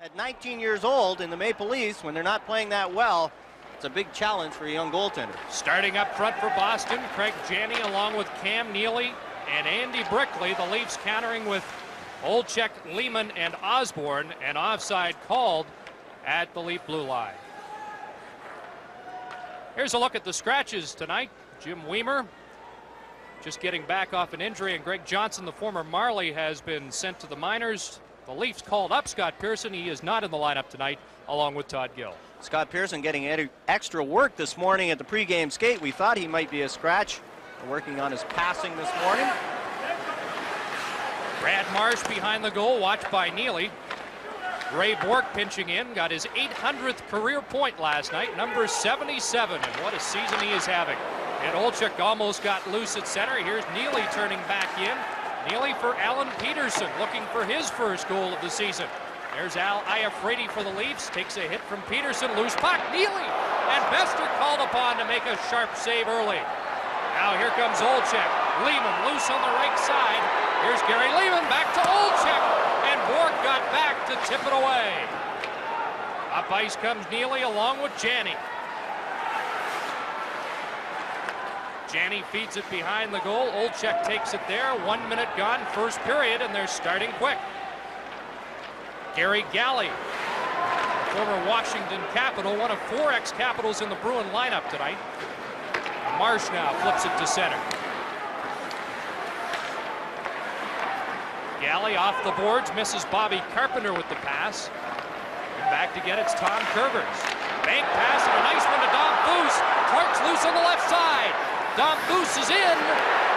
At 19 years old in the Maple Leafs, when they're not playing that well, it's a big challenge for a young goaltender. Starting up front for Boston, Craig Janney along with Cam Neely and Andy Brickley. The Leafs countering with Olczyk, Lehman, and Osborne. An offside called at the Leaf blue line. Here's a look at the scratches tonight. Jim Weimer just getting back off an injury, and Greg Johnson, the former Marley, has been sent to the minors. The Leafs called up Scott Pearson. He is not in the lineup tonight, along with Todd Gill. Scott Pearson getting extra work this morning at the pregame skate. We thought he might be a scratch, working on his passing this morning. Brad Marsh behind the goal, watched by Neely. Ray Bourque pinching in, got his 800th career point last night, number 77, and what a season he is having. And Olczyk almost got loose at center. Here's Neely turning back in. Neely for Alan Peterson, looking for his first goal of the season. There's Al Iafrate for the Leafs, takes a hit from Peterson, loose puck, Neely, and Bester called upon to make a sharp save early. Now here comes Olczyk, Lehman loose on the right side. Here's Gary Lehman, back to Olczyk, and Bourque got back to tip it away. Up ice comes Neely along with Janney. Janney feeds it behind the goal. Olczyk takes it there. 1 minute gone, first period, and they're starting quick. Gary Galley, former Washington Capital, one of 4 ex-Capitals in the Bruin lineup tonight. Marsh now flips it to center. Galley off the boards, misses Bobby Carpenter with the pass. And back to get it's Tom Kurvers. Bank pass and a nice one to Dom Boos. Clark's loose on the left side. Dom Boos is in,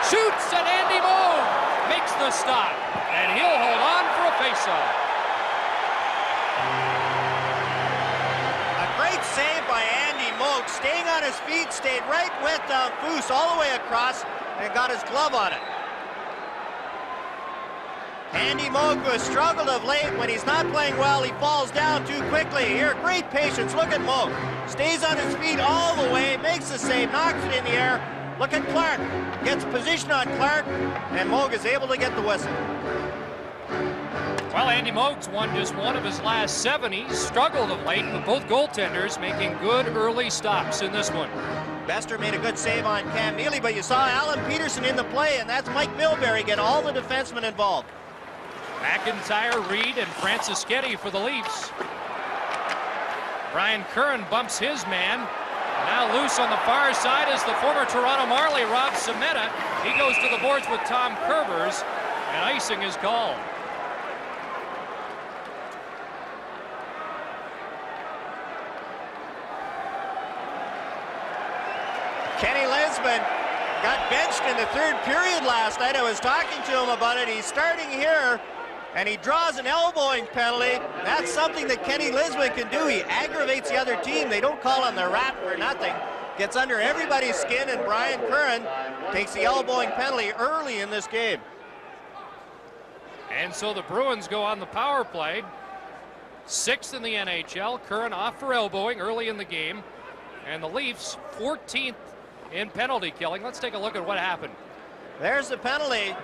shoots, and Andy Moog makes the stop. And he'll hold on for a faceoff. A great save by Andy Moog, staying on his feet, stayed right with Dom Boos all the way across, and got his glove on it. Andy Moog, who has struggled of late, when he's not playing well, he falls down too quickly. Here, great patience. Look at Moog. Stays on his feet all the way, makes the save, knocks it in the air. Look at Clark. Gets position on Clark, and Moog is able to get the whistle. Well, Andy Moog's won just one of his last 7. He's struggled of late, with both goaltenders making good early stops in this one. Bester made a good save on Cam Neely, but you saw Alan Peterson in the play, and that's Mike Milbury. Get all the defensemen involved. McIntyre, Reed, and Francischetti for the Leafs. Brian Curran bumps his man. Now loose on the far side is the former Toronto Marley, Rob Semeta. He goes to the boards with Tom Kurvers, and icing is called. Kenny Linsman got benched in the 3rd period last night. I was talking to him about it. He's starting here, and he draws an elbowing penalty. That's something that Kenny Linsman can do. He aggravates the other team. They don't call on the rat for nothing. Gets under everybody's skin, and Brian Curran takes the elbowing penalty early in this game. And so the Bruins go on the power play. 6th in the NHL. Curran off for elbowing early in the game. And the Leafs 14th in penalty killing. Let's take a look at what happened. There's the penalty,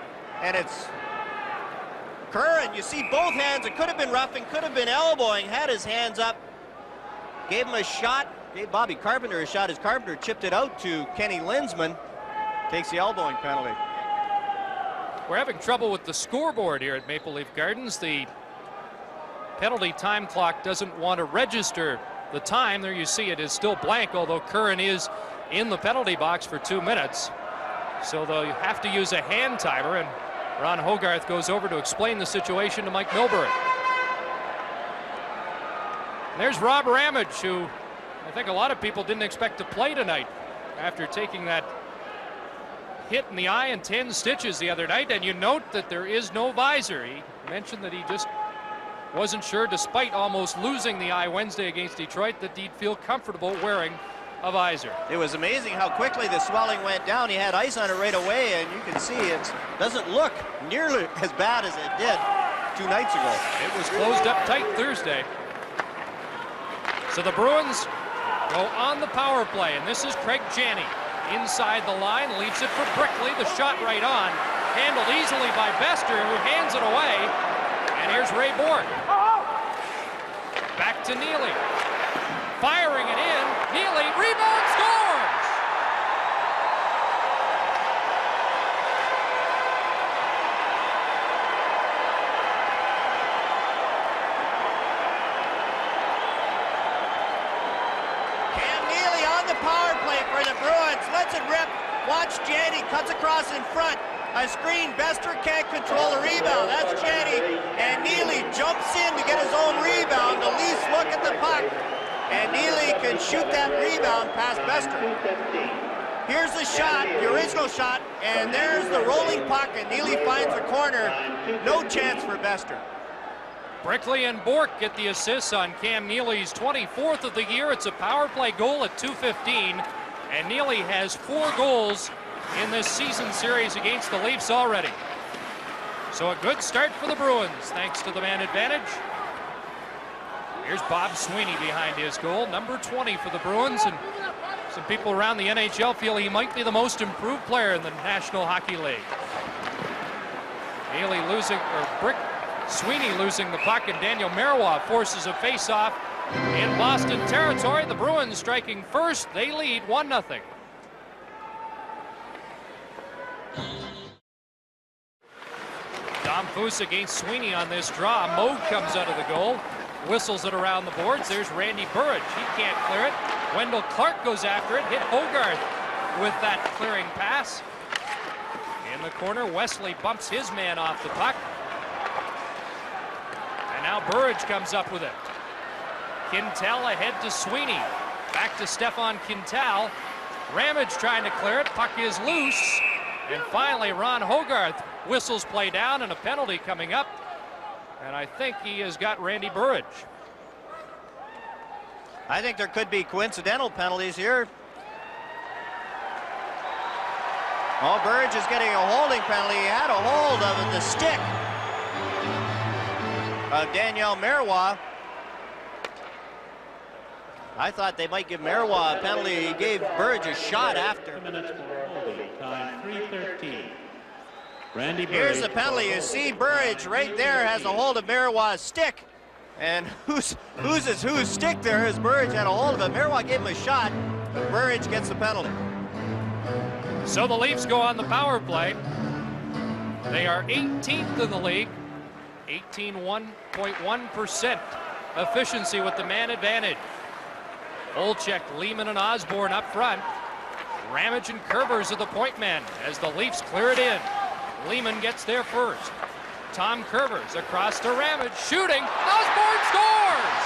and it's Curran. You see both hands. It could have been roughing, could have been elbowing. Had his hands up, gave him a shot, gave Bobby Carpenter a shot as Carpenter chipped it out to Kenny Linsman. Takes the elbowing penalty. We're having trouble with the scoreboard here at Maple Leaf Gardens. The penalty time clock doesn't want to register the time. There you see it is still blank, although Curran is in the penalty box for 2 minutes. So they'll have to use a hand timer, and Ron Hogarth goes over to explain the situation to Mike Milbury. And there's Rob Ramage, who I think a lot of people didn't expect to play tonight after taking that hit in the eye and 10 stitches the other night. And you note that there is no visor. He mentioned that he just wasn't sure, despite almost losing the eye Wednesday against Detroit, that he'd feel comfortable wearing a visor. It was amazing how quickly the swelling went down. He had ice on it right away, and you can see it doesn't look nearly as bad as it did 2 nights ago. It was closed up tight Thursday. So the Bruins go on the power play, and this is Craig Janney inside the line, leaves it for Brickley. The shot right on, handled easily by Bester, who hands it away. And here's Ray Bourque. back to Nhl. Firing it in. Nhl, rebound, scores! Cam Nhl on the power play for the Bruins. Lets it rip. Watch Janney, cuts across in front. A screen, Bester can't control the rebound. That's Janney, and Nhl jumps in to get his own rebound. The Leafs look at the puck, and Nhl can shoot that rebound past Bester. Here's the shot, the original shot, and there's the rolling puck, and Nhl finds the corner. No chance for Bester. Brickley and Bourque get the assists on Cam Neely's 24th of the year. It's a power play goal at 2:15, and Nhl has 4 goals in this season series against the Leafs already. So a good start for the Bruins, thanks to the man advantage. Here's Bob Sweeney behind his goal, number 20 for the Bruins, and some people around the NHL feel he might be the most improved player in the National Hockey League. Nhl losing, or Sweeney losing the puck, and Daniel Marois forces a face-off in Boston territory. The Bruins striking first. They lead 1-0. Dom Foose against Sweeney on this draw. Moog comes out of the goal, whistles it around the boards. There's Randy Burridge. He can't clear it. Wendell Clark goes after it. Hit Hogarth with that clearing pass. In the corner, Wesley bumps his man off the puck. And now Burridge comes up with it. Quintal ahead to Sweeney. Back to Stefan Quintal. Ramage trying to clear it. Puck is loose. And finally, Ron Hogarth whistles play down, and a penalty coming up. And I think he has got Randy Burridge. I think there could be coincidental penalties here. Oh, Burridge is getting a holding penalty. He had a hold of the stick of Daniel Marois. I thought they might give Marois a penalty. He gave Burridge a shot after. Time 3:13. Randy Here's the penalty. You see Burridge right there has a hold of Marois' stick. And whose stick there is Burridge had a hold of it. Marois gave him a shot, but Burridge gets the penalty. So the Leafs go on the power play. They are 18th in the league, 18.1% efficiency with the man advantage. Olczyk, Lehman, and Osborne up front. Ramage and Kerbers are the point men as the Leafs clear it in. Lehman gets there first. Tom Kerbers across to Ramage, shooting. Osborne scores!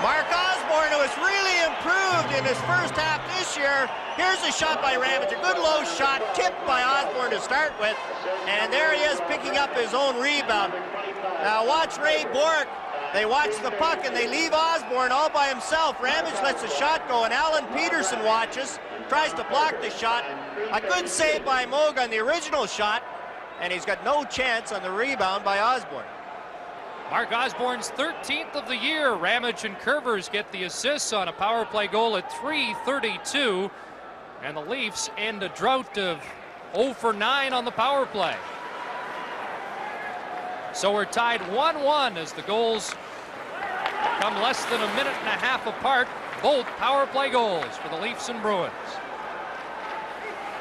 Mark Osborne, who has really improved in his first half this year. Here's a shot by Ramage, a good low shot, tipped by Osborne to start with. And there he is picking up his own rebound. Now watch Ray Bourque. They watch the puck and they leave Osborne all by himself. Ramage lets the shot go, and Alan Peterson watches, tries to block the shot. A good save by Moog on the original shot, and he's got no chance on the rebound by Osborne. Mark Osborne's 13th of the year. Ramage and Kerbers get the assists on a power play goal at 3:32. And the Leafs end a drought of 0 for 9 on the power play. So we're tied 1-1 as the goals come less than a minute and a half apart. Both power play goals for the Leafs and Bruins.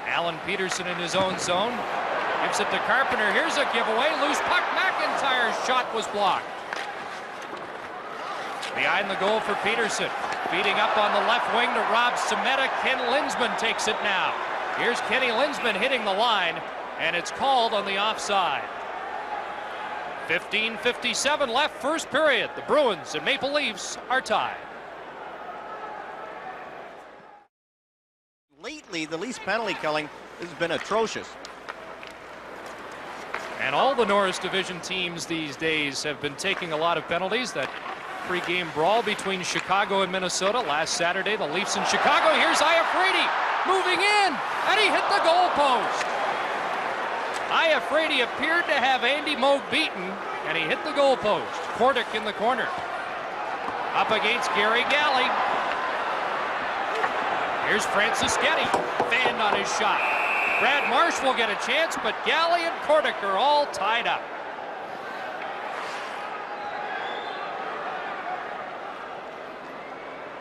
Alan Peterson in his own zone. Gives it to Carpenter. Here's a giveaway. Loose puck. McIntyre's shot was blocked. Behind the goal for Peterson. Beating up on the left wing to Rob Semeta. Ken Linsman takes it now. Here's Kenny Linsman hitting the line, and it's called on the offside. 15:57 left, first period. The Bruins and Maple Leafs are tied. Lately, the Leafs penalty killing has been atrocious. And all the Norris Division teams these days have been taking a lot of penalties. That pre-game brawl between Chicago and Minnesota last Saturday, the Leafs in Chicago. Here's Iafrate moving in, and he hit the goal post. Iafrate appeared to have Andy Moog beaten, and he hit the goal post. Kordic in the corner. Up against Gary Galley. Here's Francischetti, fanned on his shot. Brad Marsh will get a chance, but Galley and Kordic are all tied up.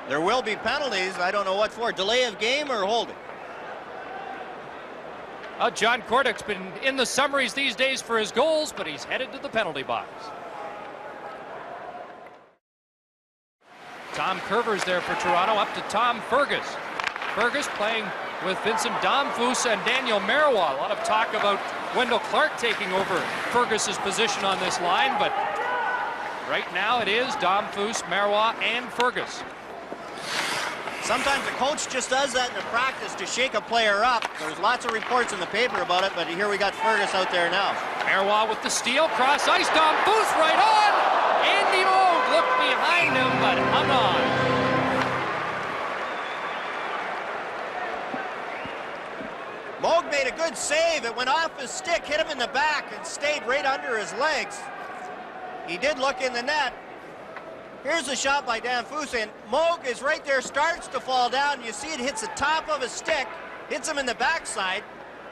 There will be penalties. I don't know what for. Delay of game or holding? John Kordic's been in the summaries these days for his goals, but he's headed to the penalty box. Tom Curver's there for Toronto, up to Tom Fergus. Fergus playing with Vincent Damphousse and Daniel Marois. A lot of talk about Wendell Clark taking over Fergus's position on this line, but right now it is Damphousse, Marois, and Fergus. Sometimes a coach just does that in a practice to shake a player up. There's lots of reports in the paper about it, but here we got Fergus out there now. Marois with the steal, cross ice, Damphousse right on! Andy Moog looked behind him, but hung on. Moog made a good save. It went off his stick, hit him in the back, and stayed right under his legs. He did look in the net. Here's a shot by Damphousse, and Moog is right there, starts to fall down. You see it hits the top of his stick, hits him in the backside.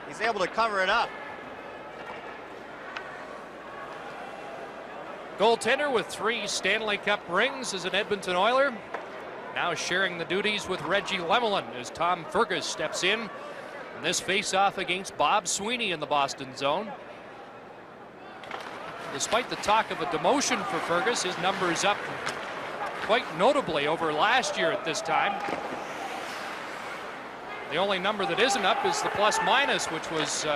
He's able to cover it up. Goaltender with 3 Stanley Cup rings as an Edmonton Oiler. Now sharing the duties with Reggie Lemelin as Tom Fergus steps in this face-off against Bob Sweeney in the Boston zone. Despite the talk of a demotion for Fergus, his number is up quite notably over last year at this time. The only number that isn't up is the plus-minus, which was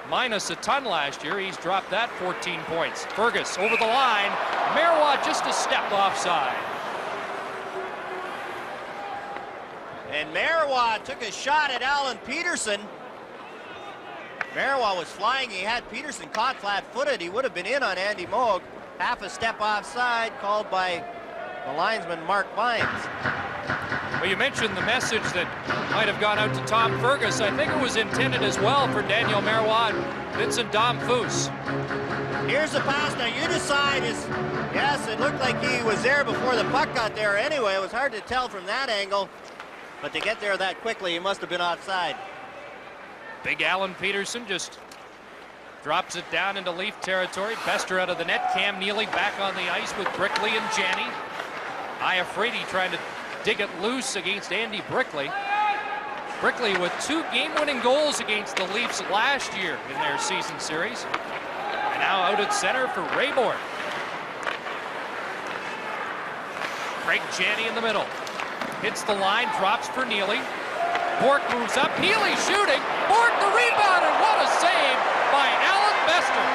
minus a ton last year. He's dropped that 14 points. Fergus over the line. Marois just a step offside. And Marois took a shot at Alan Peterson. Marois was flying. He had Peterson caught flat-footed. He would have been in on Andy Moog. Half a step offside, called by the linesman Mark Vines. Well, you mentioned the message that might have gone out to Tom Fergus. I think it was intended as well for Daniel Marois and Vincent Damphousse. Here's the pass. Now you decide yes, it looked like he was there before the puck got there anyway. It was hard to tell from that angle, but to get there that quickly, he must have been offside. Big Alan Peterson just drops it down into Leaf territory. Bester out of the net. Cam Neely back on the ice with Brickley and Janney. Iafrate trying to dig it loose against Andy Brickley. Brickley with 2 game-winning goals against the Leafs last year in their season series. And now out at center for Ray Bork. Craig Janney in the middle. Hits the line, drops for Neely. Bork moves up, Neely shooting, Bork the rebound, and what a save by Alan Bester.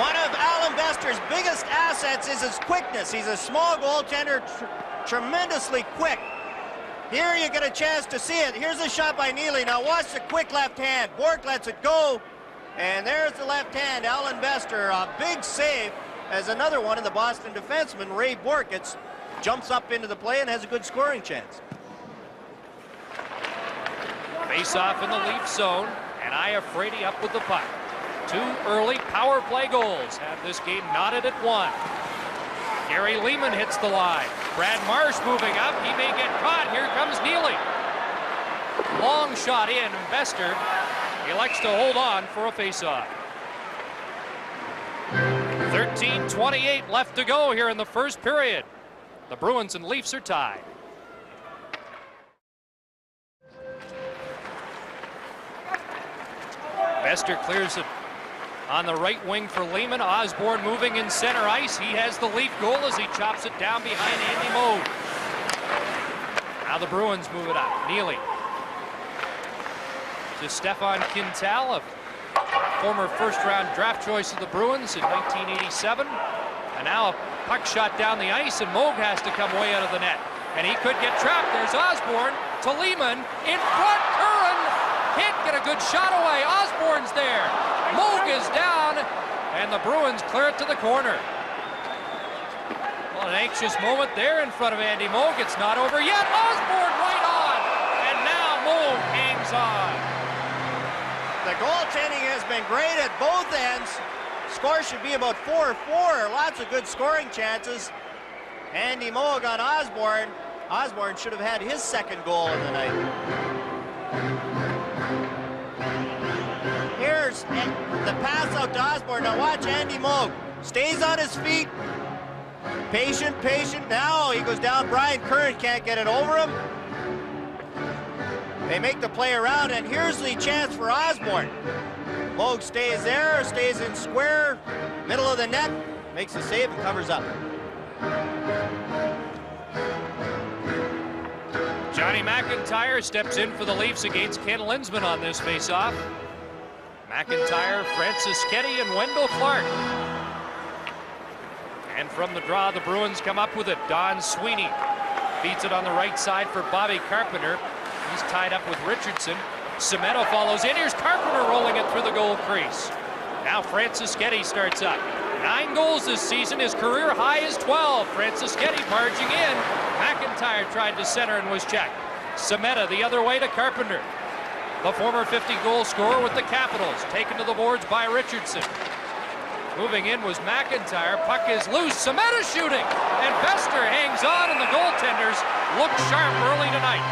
One of Alan Bester's biggest assets is his quickness. He's a small goaltender, tremendously quick. Here you get a chance to see it. Here's a shot by Neely. Now watch the quick left hand. Bork lets it go, and there's the left hand. Alan Bester, a big save, as another one of the Boston defensemen, Ray Bork, jumps up into the play and has a good scoring chance. Face-off in the Leaf zone, and Iafrate up with the puck. 2 early power play goals have this game knotted at 1. Gary Lehman hits the line. Brad Marsh moving up. He may get caught. Here comes Neely. Long shot in, and Bester elects to hold on for a face-off. 13:28 left to go here in the first period. The Bruins and Leafs are tied. Bester clears it on the right wing for Lehman. Osborne moving in center ice. He has the Leaf goal as he chops it down behind Andy Moog. Now the Bruins move it up. Neely to Stefan Quintal, a former first-round draft choice of the Bruins in 1987. And now a puck shot down the ice, and Moog has to come way out of the net. And he could get trapped. There's Osborne to Lehman. In front, Curran can't get a good shot away. Osborne's there. Moog is down, and the Bruins clear it to the corner. Well, an anxious moment there in front of Andy Moog. It's not over yet. Osborne right on, and now Moog hangs on. The goaltending has been great at both ends. score should be about 4-4. Lots of good scoring chances. Andy Moog on Osborne. Osborne should have had his second goal of the night. Here's the pass out to Osborne. Now watch Andy Moog. Stays on his feet. Patient. Now he goes down. Brian Curran can't get it over him. They make the play around, and here's the chance for Osborne. Moog stays there, stays in square, middle of the net, makes the save and covers up. Johnny McIntyre steps in for the Leafs against Ken Linsman on this faceoff. McIntyre, Francis Ketty, and Wendell Clark. And from the draw, the Bruins come up with it. Don Sweeney feeds it on the right side for Bobby Carpenter. He's tied up with Richardson. Cimento follows in. Here's Carpenter rolling it through the goal crease. Now Francis Ketty starts up. 9 goals this season. His career high is 12. Francis Ketty barging in. McIntyre tried to center and was checked. Cimento the other way to Carpenter. The former 50-goal scorer with the Capitals, taken to the boards by Richardson. Moving in was McIntyre. Puck is loose. Cimento shooting. And Bester hangs on, and the goaltenders look sharp early tonight.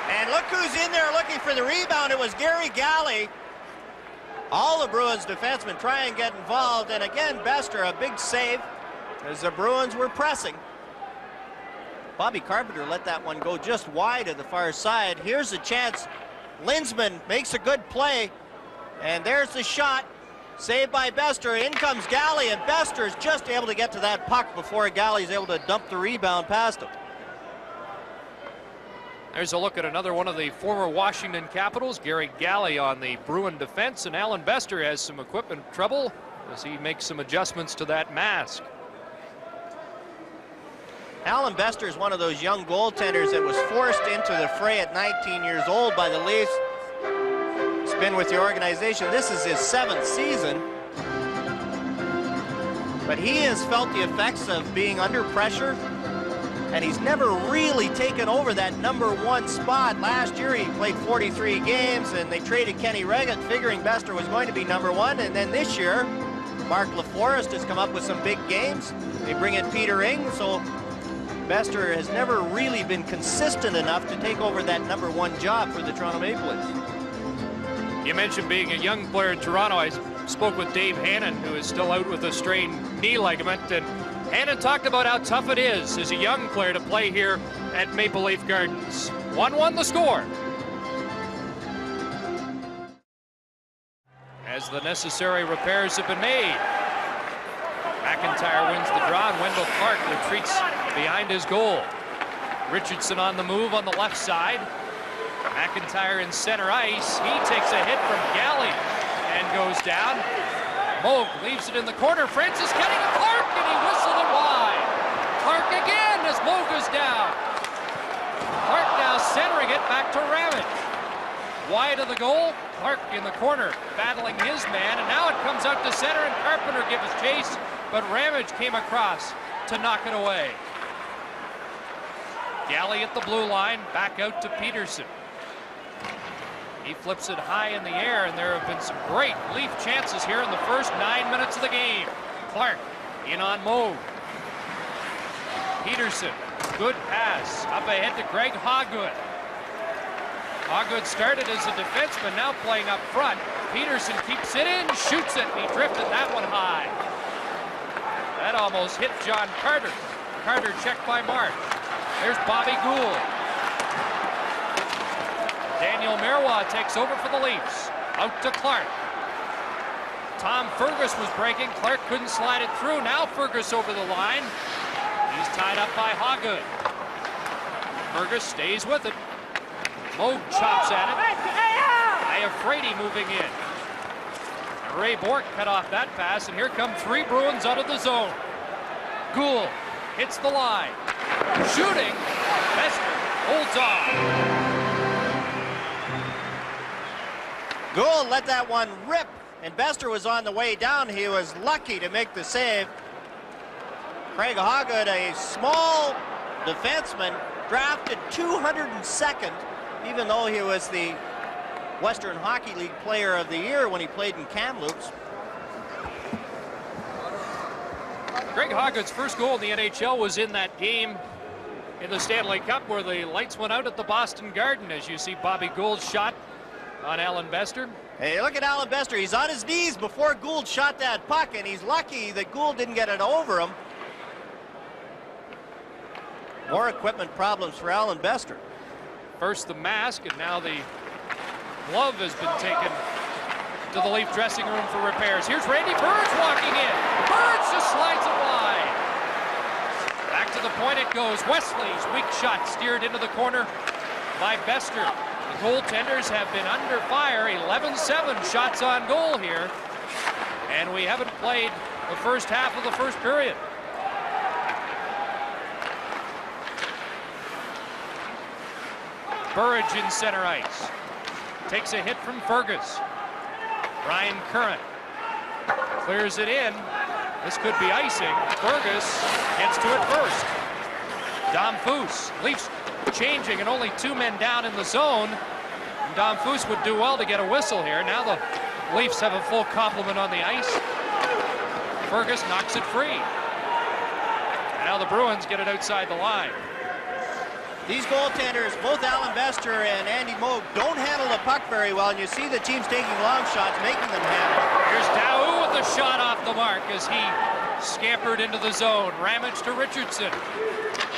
And look who's in there looking for the rebound. It was Gary Galley. All the Bruins defensemen try and get involved. And again, Bester, a big save as the Bruins were pressing. Bobby Carpenter let that one go just wide of the far side. Here's a chance. Linsman makes a good play. And there's the shot. Saved by Bester. In comes Galley, and Bester is just able to get to that puck before Galley's able to dump the rebound past him. There's a look at another one of the former Washington Capitals, Gary Galley on the Bruin defense, and Alan Bester has some equipment trouble as he makes some adjustments to that mask. Alan Bester is one of those young goaltenders that was forced into the fray at 19 years old by the Leafs. He's been with the organization. This is his 7th season. But he has felt the effects of being under pressure, and he's never really taken over that #1 spot. Last year he played 43 games, and they traded Kenny Reggett figuring Bester was going to be #1. And then this year, Mark LaForest has come up with some big games. They bring in Peter Ing, so Bester has never really been consistent enough to take over that #1 job for the Toronto Maple Leafs. You mentioned being a young player in Toronto. I spoke with Dave Hannon, who is still out with a strained knee ligament, and Hannon talked about how tough it is as a young player to play here at Maple Leaf Gardens. 1-1 the score. As the necessary repairs have been made. McIntyre wins the draw, and Wendell Clark retreats behind his goal. Richardson on the move on the left side. McIntyre in center ice. He takes a hit from Galley and goes down. Moog leaves it in the corner. Francis getting to Clark, and he whistled it wide. Clark again as Moog is down. Clark now centering it back to Ramage. Wide of the goal, Clark in the corner battling his man, and now it comes out to center, and Carpenter gives chase, but Ramage came across to knock it away. Galley at the blue line, back out to Peterson. He flips it high in the air, and there have been some great Leaf chances here in the first 9 minutes of the game. Clark in on Moog. Peterson, good pass, up ahead to Greg Hawgood. Hawgood started as a defenseman, now playing up front. Peterson keeps it in, shoots it, and he drifted that one high. That almost hit John Carter. Carter checked by March. There's Bobby Gould. Daniel Marois takes over for the Leafs. Out to Clark. Tom Fergus was breaking. Clark couldn't slide it through. Now Fergus over the line. He's tied up by Hawgood. Fergus stays with it. Moog chops at it. Iafrate moving in. Ray Bourque cut off that pass, and here come 3 Bruins out of the zone. Gould hits the line. Shooting. Bester holds on. Gould let that one rip, and Bester was on the way down. He was lucky to make the save. Craig Hawgood, a small defenseman, drafted 202nd, even though he was the Western Hockey League Player of the Year when he played in Kamloops. Greg Hoggood's first goal in the NHL was in that game in the Stanley Cup where the lights went out at the Boston Garden, as you see Bobby Gould's shot on Alan Bester. Hey, look at Alan Bester. He's on his knees before Gould shot that puck, and he's lucky that Gould didn't get it over him. More equipment problems for Alan Bester. First the mask, and now the glove has been taken to the Leaf dressing room for repairs. Here's Randy Burge walking in. Burge just slides it wide. Back to the point it goes. Wesley's weak shot steered into the corner by Bester. The goaltenders have been under fire. 11-7 shots on goal here. And we haven't played the first half of the first period. Burge in center ice. Takes a hit from Fergus. Ryan Curran clears it in. This could be icing. Fergus gets to it first. Dom Foose. Leafs changing and only 2 men down in the zone. And Dom Foose would do well to get a whistle here. Now the Leafs have a full complement on the ice. Fergus knocks it free. And now the Bruins get it outside the line. These goaltenders, both Alan Bester and Andy Moog, don't handle the puck very well, and you see the teams taking long shots, making them handle. Here's Daou with the shot off the mark as he scampered into the zone. Ramage to Richardson.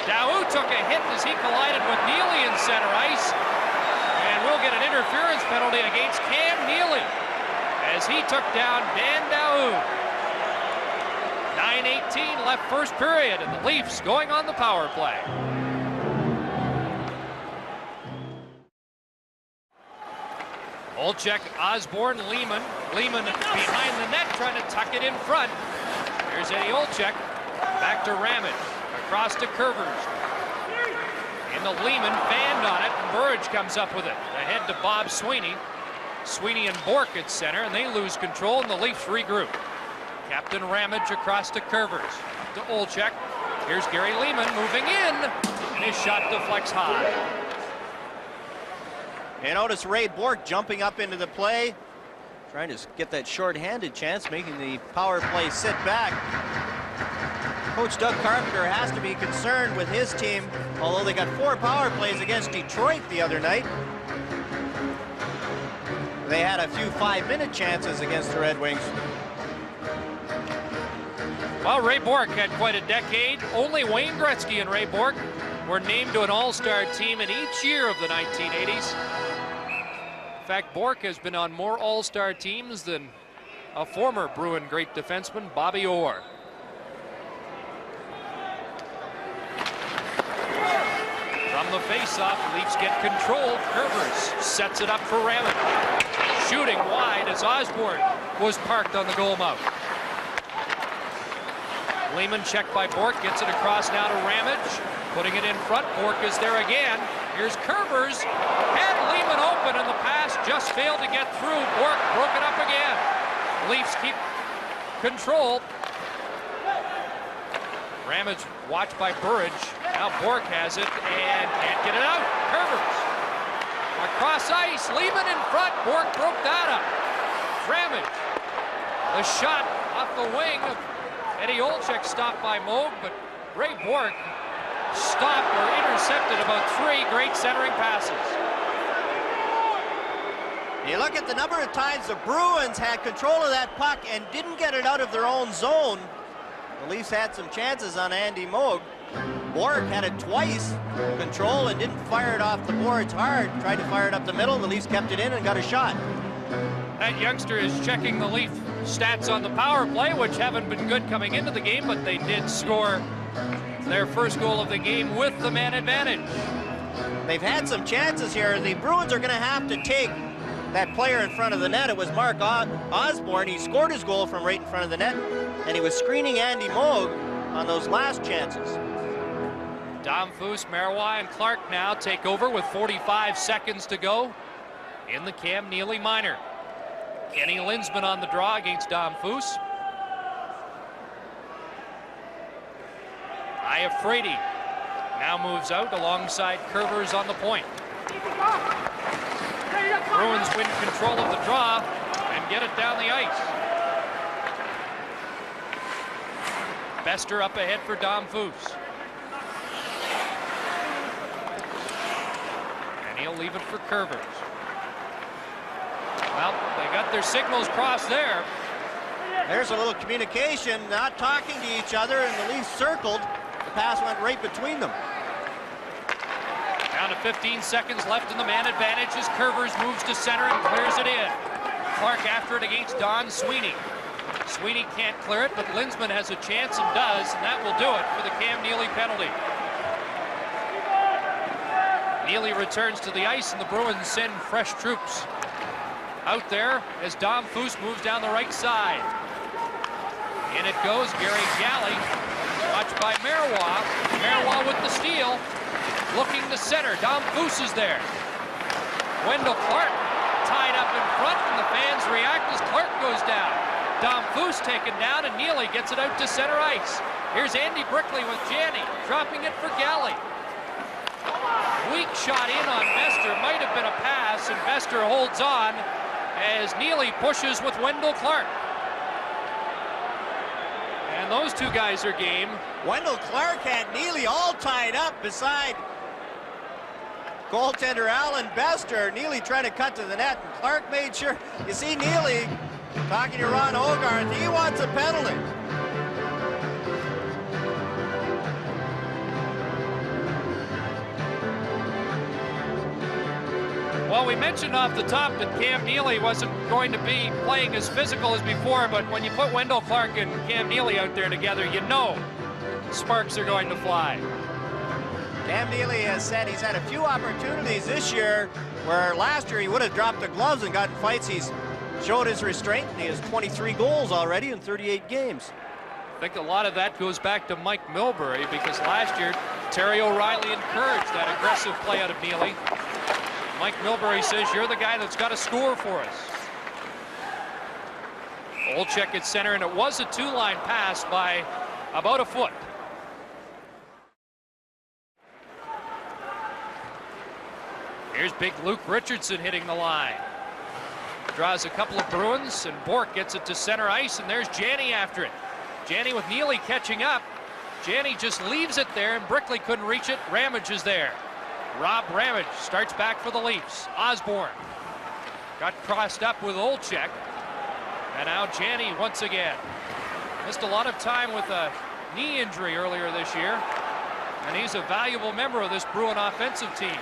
Daou took a hit as he collided with Neely in center ice, and we'll get an interference penalty against Cam Neely as he took down Dan Daou. 9:18 left first period, and the Leafs going on the power play. Olczyk, Osborne, Lehman. Lehman behind the net trying to tuck it in front. Here's Eddie Olczyk. Back to Ramage. Across to Curvers. In the Lehman, fanned on it, and Burge comes up with it. Ahead to Bob Sweeney. Sweeney and Bork at center, and they lose control, and the Leafs regroup. Captain Ramage across to Curvers. To Olczyk. Here's Gary Lehman moving in, and his shot deflects high. And notice Ray Bork jumping up into the play, trying to get that short-handed chance, making the power play sit back. Coach Doug Carpenter has to be concerned with his team, although they got 4 power plays against Detroit the other night. They had a few 5-minute chances against the Red Wings. Well, Ray Bork had quite a decade. Only Wayne Gretzky and Ray Bork were named to an all-star team in each year of the 1980s. In fact, Bork has been on more all-star teams than a former Bruin great defenseman, Bobby Orr. From the face-off, Leafs get control. Curvers sets it up for Ramage. Shooting wide as Osborne was parked on the goal mouth. Lehman checked by Bork, gets it across now to Ramage. Putting it in front, Bork is there again. Here's Curvers, had Lehman open, and the pass just failed to get through. Bork broke it up again. Leafs keep control. Ramage watched by Burge. Now Bork has it and can't get it out. Curvers across ice, Lehman in front. Bork broke that up. Ramage, the shot off the wing of Eddie Olczyk, stopped by Moog, but Ray Bork stopped or intercepted about 3 great centering passes. You look at the number of times the Bruins had control of that puck and didn't get it out of their own zone. The Leafs had some chances on Andy Moog. Bork had it twice, control, and didn't fire it off the boards hard. Tried to fire it up the middle. The Leafs kept it in and got a shot. That youngster is checking the Leaf stats on the power play, which haven't been good coming into the game, but they did score their first goal of the game with the man advantage. They've had some chances here. The Bruins are going to have to take that player in front of the net. It was Mark Osborne. He scored his goal from right in front of the net, and he was screening Andy Moog on those last chances. Dom Foose, Marois, and Clark now take over with 45 seconds to go in the Cam Neely minor. Kenny Linsman on the draw against Dom Foose. Iafrate now moves out alongside Curvers on the point. Bruins win control of the draw and get it down the ice. Bester up ahead for Dom Foose. And he'll leave it for Curvers. Well, they got their signals crossed there. There's a little communication, not talking to each other, and the Leafs circled. The pass went right between them. Down to 15 seconds left in the man advantage as Curvers moves to center and clears it in. Clark after it against Don Sweeney. Sweeney can't clear it, but Linsman has a chance and does, and that will do it for the Cam Neely penalty. Neely returns to the ice, and the Bruins send fresh troops out there as Dom Foose moves down the right side. In it goes Gary Galley, watched by Marois. Marois with the steal, looking to center. Dom Foose is there. Wendell Clark tied up in front, and the fans react as Clark goes down. Dom Foose taken down, and Neely gets it out to center ice. Here's Andy Brickley with Janney, dropping it for Galley. Weak shot in on Bester, might have been a pass, and Bester holds on as Neely pushes with Wendell Clark. And those two guys are game. Wendell Clark had Neely all tied up beside goaltender Alan Bester. Neely trying to cut to the net, and Clark made sure. You see Neely talking to Ron Hogarth. He wants a penalty. Well, we mentioned off the top that Cam Neely wasn't going to be playing as physical as before, but when you put Wendell Clark and Cam Neely out there together, you know sparks are going to fly. Cam Neely has said he's had a few opportunities this year where last year he would have dropped the gloves and gotten fights. He's showed his restraint, and he has 23 goals already in 38 games. I think a lot of that goes back to Mike Milbury, because last year Terry O'Reilly encouraged that aggressive play out of Neely. Mike Milbury says, you're the guy that's got to score for us. Olczyk at center, and it was a two-line pass by about a foot. Here's big Luke Richardson hitting the line. Draws a couple of Bruins, and Bourque gets it to center ice, and there's Janney after it. Janney with Neely catching up. Janney just leaves it there, and Brickley couldn't reach it. Ramage is there. Rob Ramage starts back for the Leafs. Osborne got crossed up with Olczyk, and now Janney once again. Missed a lot of time with a knee injury earlier this year, and he's a valuable member of this Bruin offensive team.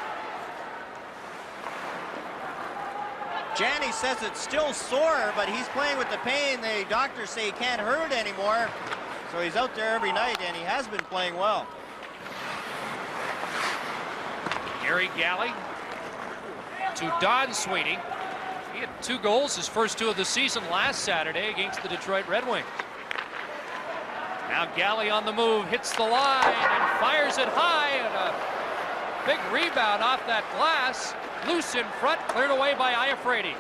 Janney says it's still sore, but he's playing with the pain. The doctors say he can't hurt anymore, so he's out there every night, and he has been playing well. Gary Galley to Don Sweeney. He had 2 goals, his first 2 of the season last Saturday against the Detroit Red Wings. Now Galley on the move, hits the line and fires it high, and a big rebound off that glass. Loose in front, cleared away by Iafrate.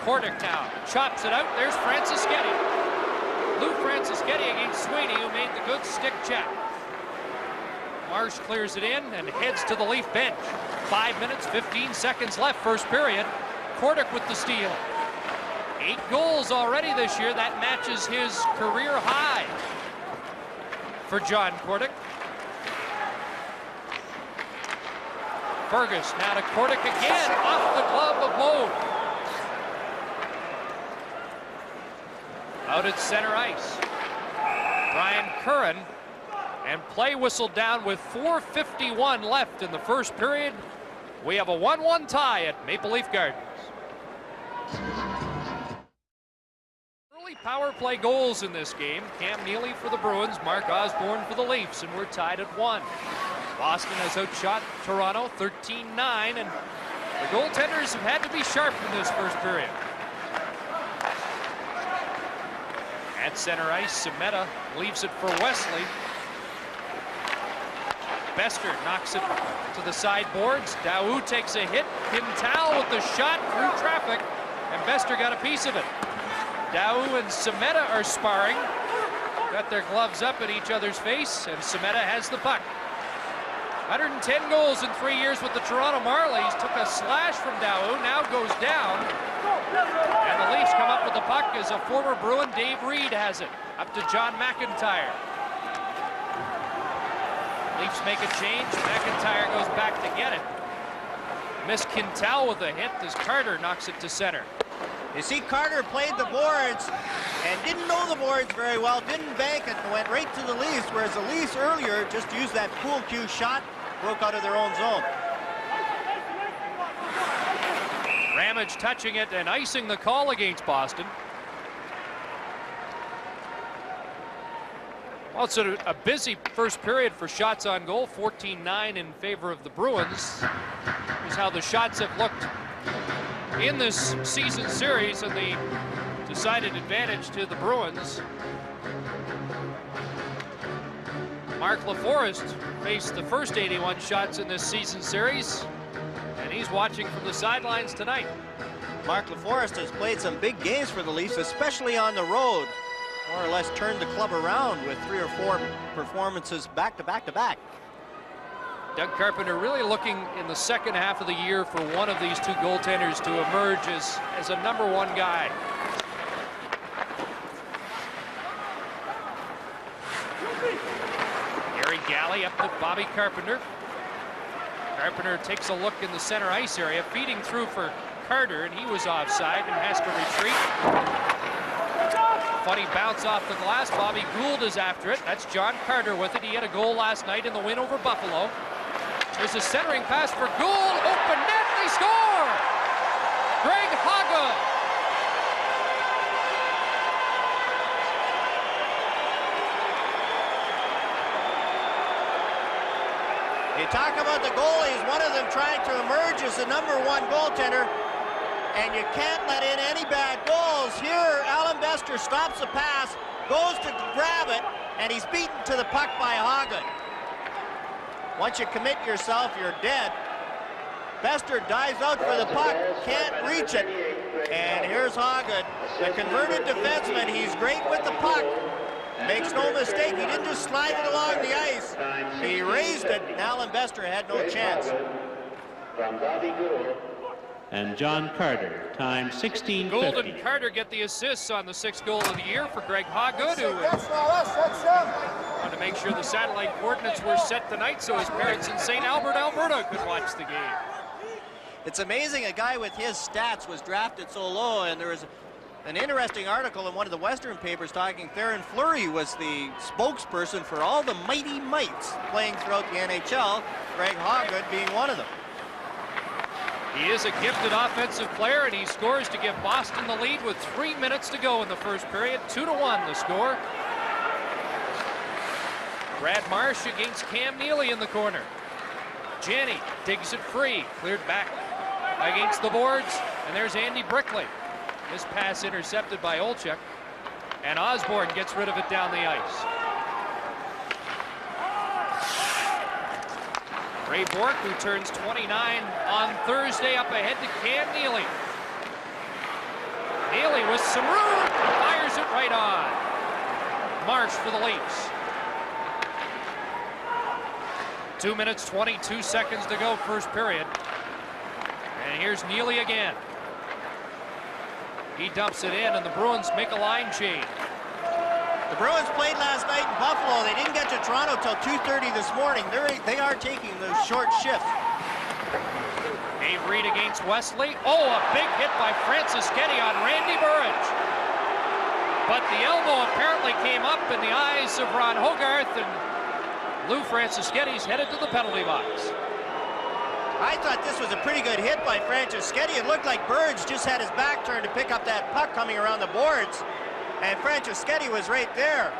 Kordic now chops it out. There's Francischetti. Lou Francischetti against Sweeney, who made the good stick check. Marsh clears it in and heads to the Leaf bench. 5 minutes, 15 seconds left, first period. Kordic with the steal. 8 goals already this year. That matches his career high for John Kordic. Fergus now to Kordic again, off the glove of Moe. Out at center ice. Brian Curran, and play whistled down with 4:51 left in the first period. We have a 1-1 tie at Maple Leaf Gardens. Early power play goals in this game. Cam Neely for the Bruins, Mark Osborne for the Leafs, and we're tied at 1. Boston has outshot Toronto 13-9, and the goaltenders have had to be sharp in this first period. At center ice, Semeta leaves it for Wesley. Bester knocks it to the sideboards. Daou takes a hit. Quintal with the shot through traffic, and Bester got a piece of it. Daou and Semeta are sparring. Got their gloves up at each other's face, and Semeta has the puck. 110 goals in 3 years with the Toronto Marlies. Took a slash from Daou, now goes down. And the Leafs come up with the puck as a former Bruin, Dave Reed, has it. Up to John McIntyre. Leafs make a change. McIntyre goes back to get it. Miss Quintal with a hit as Carter knocks it to center. You see, Carter played the boards and didn't know the boards very well, didn't bank it, and went right to the Leafs, whereas the Leafs earlier just used that pool cue shot, broke out of their own zone. Ramage touching it and icing the call against Boston. Well, it's a busy first period for shots on goal, 14-9 in favor of the Bruins. Here's how the shots have looked in this season series, and the decided advantage to the Bruins. Mark LaForest faced the first 81 shots in this season series, and he's watching from the sidelines tonight. Mark LaForest has played some big games for the Leafs, especially on the road. More or less turned the club around with 3 or 4 performances back to back to back. Doug Carpenter really looking in the second half of the year for one of these two goaltenders to emerge as a #1 guy. Gary Galley up to Bobby Carpenter. Carpenter takes a look in the center ice area, feeding through for Carter, and he was offside and has to retreat. Funny bounce off the glass. Bobby Gould is after it. That's John Carter with it. He had a goal last night in the win over Buffalo. There's a centering pass for Gould. Open net. They score! Greg Haga. You talk about the goalies, one of them trying to emerge as the #1 goaltender, and you can't let in any bad goals. Here, Alan Bester stops the pass, goes to grab it, and he's beaten to the puck by Hagen. Once you commit yourself, you're dead. Bester dives out for the puck, can't reach it, and here's Hagen, the converted defenseman. He's great with the puck. Makes no mistake, he didn't just slide it along the ice. He raised it, and Alan Bester had no chance. And John Carter, time 16:50. Gould and Carter get the assists on the 6th goal of the year for Greg Haga, who wanted to make sure the satellite coordinates were set tonight so his parents in St. Albert, Alberta could watch the game. It's amazing a guy with his stats was drafted so low, and there was an interesting article in one of the Western papers talking Theron Fleury was the spokesperson for all the mighty mites playing throughout the NHL, Greg Haga being one of them. He is a gifted offensive player, and he scores to give Boston the lead with 3 minutes to go in the first period. 2-1 the score. Brad Marsh against Cam Neely in the corner. Janney digs it free, cleared back against the boards, and there's Andy Brickley. This pass intercepted by Olczyk, and Osborne gets rid of it down the ice. Ray Bourque, who turns 29 on Thursday, up ahead to Cam Neely. Neely with some room, fires it right on. Marsh for the Leafs. 2 minutes, 22 seconds to go, first period. And here's Neely again. He dumps it in, and the Bruins make a line change. The Bruins played last night in Buffalo. They didn't get to Toronto till 2:30 this morning. They are taking those short shifts. Dave Reed against Wesley. Oh, a big hit by Franciscetti on Randy Burridge. But the elbow apparently came up in the eyes of Ron Hogarth, and Lou Franciscetti's headed to the penalty box. I thought this was a pretty good hit by Franciscetti. It looked like Burridge just had his back turned to pick up that puck coming around the boards, and Franciscetti was right there.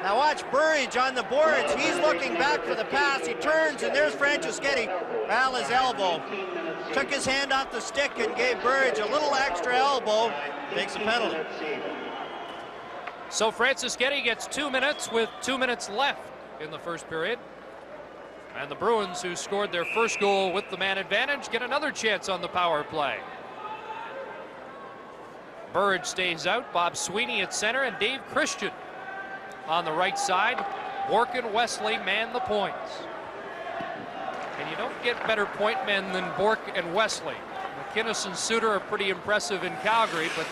Now watch Burridge on the boards. He's looking back for the pass. He turns, and there's Franciscetti. Al his elbow. Took his hand off the stick and gave Burridge a little extra elbow. Takes a penalty. So Franciscetti gets 2 minutes with 2 minutes left in the first period. And the Bruins, who scored their first goal with the man advantage, get another chance on the power play. Burridge stays out. Bob Sweeney at center, and Dave Christian on the right side. Bourque and Wesley man the points. And you don't get better point men than Bourque and Wesley. McInnes and Suter are pretty impressive in Calgary, but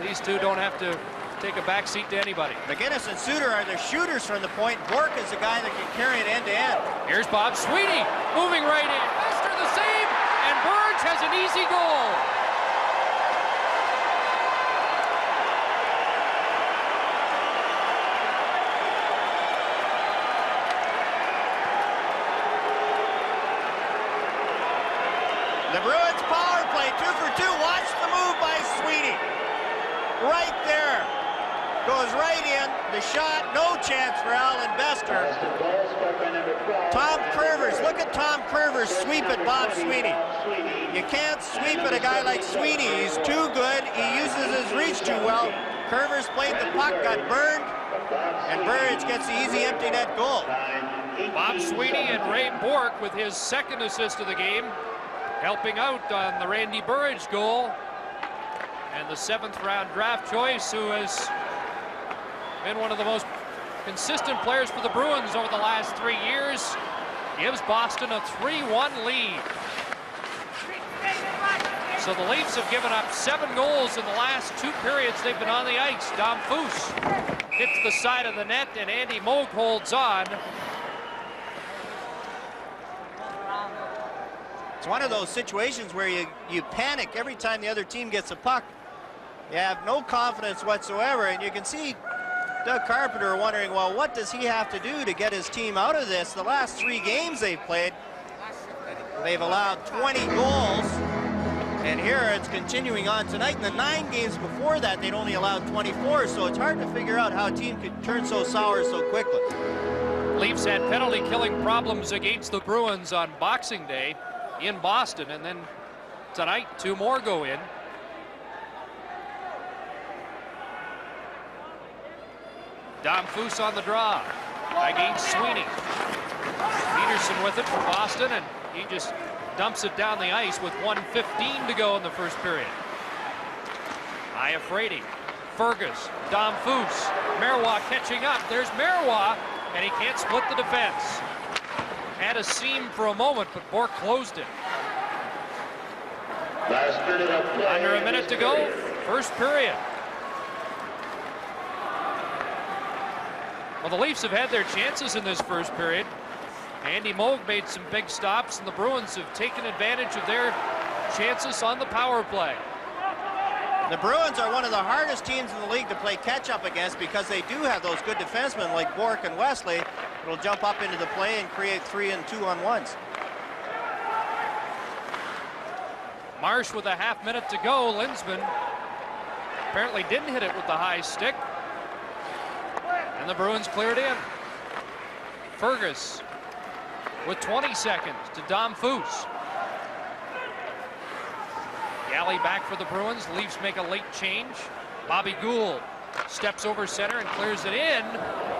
these two don't have to take a back seat to anybody. McGinnis and Suter are the shooters from the point. Bork is the guy that can carry it end to end. Here's Bob Sweeney moving right in. Bester the save, and Burge has an easy goal. The Bruins power play, 2 for 2. Watch the move by Sweeney. Right there. Goes right in. The shot, no chance for Alan Bester. Tom Curvers, look at Tom Curvers sweep at Bob Sweeney. You can't sweep at a guy like Sweeney. He's too good. He uses his reach too well. Curvers played the puck, got burned, and Burge gets the easy empty net goal. Bob Sweeney and Ray Bork with his second assist of the game, helping out on the Randy Burridge goal. And the 7th round draft choice, who has been one of the most consistent players for the Bruins over the last 3 years, gives Boston a 3-1 lead. So the Leafs have given up 7 goals in the last 2 periods they've been on the ice. Dom Foose hits the side of the net, and Andy Moog holds on. It's one of those situations where you panic every time the other team gets a puck. You have no confidence whatsoever, and you can see Doug Carpenter wondering, well, what does he have to do to get his team out of this? The last 3 games they've played, they've allowed 20 goals, and here it's continuing on tonight. In the 9 games before that, they'd only allowed 24, so it's hard to figure out how a team could turn so sour so quickly. Leafs had penalty-killing problems against the Bruins on Boxing Day in Boston, and then tonight 2 more go in. Dom Foose on the draw against Sweeney. Peterson with it for Boston, and he just dumps it down the ice with 1:15 to go in the first period. Iafrate, Fergus, Dom Foose, Marois catching up. There's Marois, and he can't split the defense. Had a seam for a moment, but Bork closed it. Under a minute to go, first period. Well, the Leafs have had their chances in this first period. Andy Moog made some big stops, and the Bruins have taken advantage of their chances on the power play. The Bruins are one of the hardest teams in the league to play catch-up against because they do have those good defensemen like Bork and Wesley. It'll jump up into the play and create 3 and 2-on-1s. Marsh with a half minute to go. Linsman apparently didn't hit it with the high stick. And the Bruins cleared in. Fergus with 20 seconds to Dom Foose. Galley back for the Bruins. Leafs make a late change. Bobby Gould steps over center and clears it in.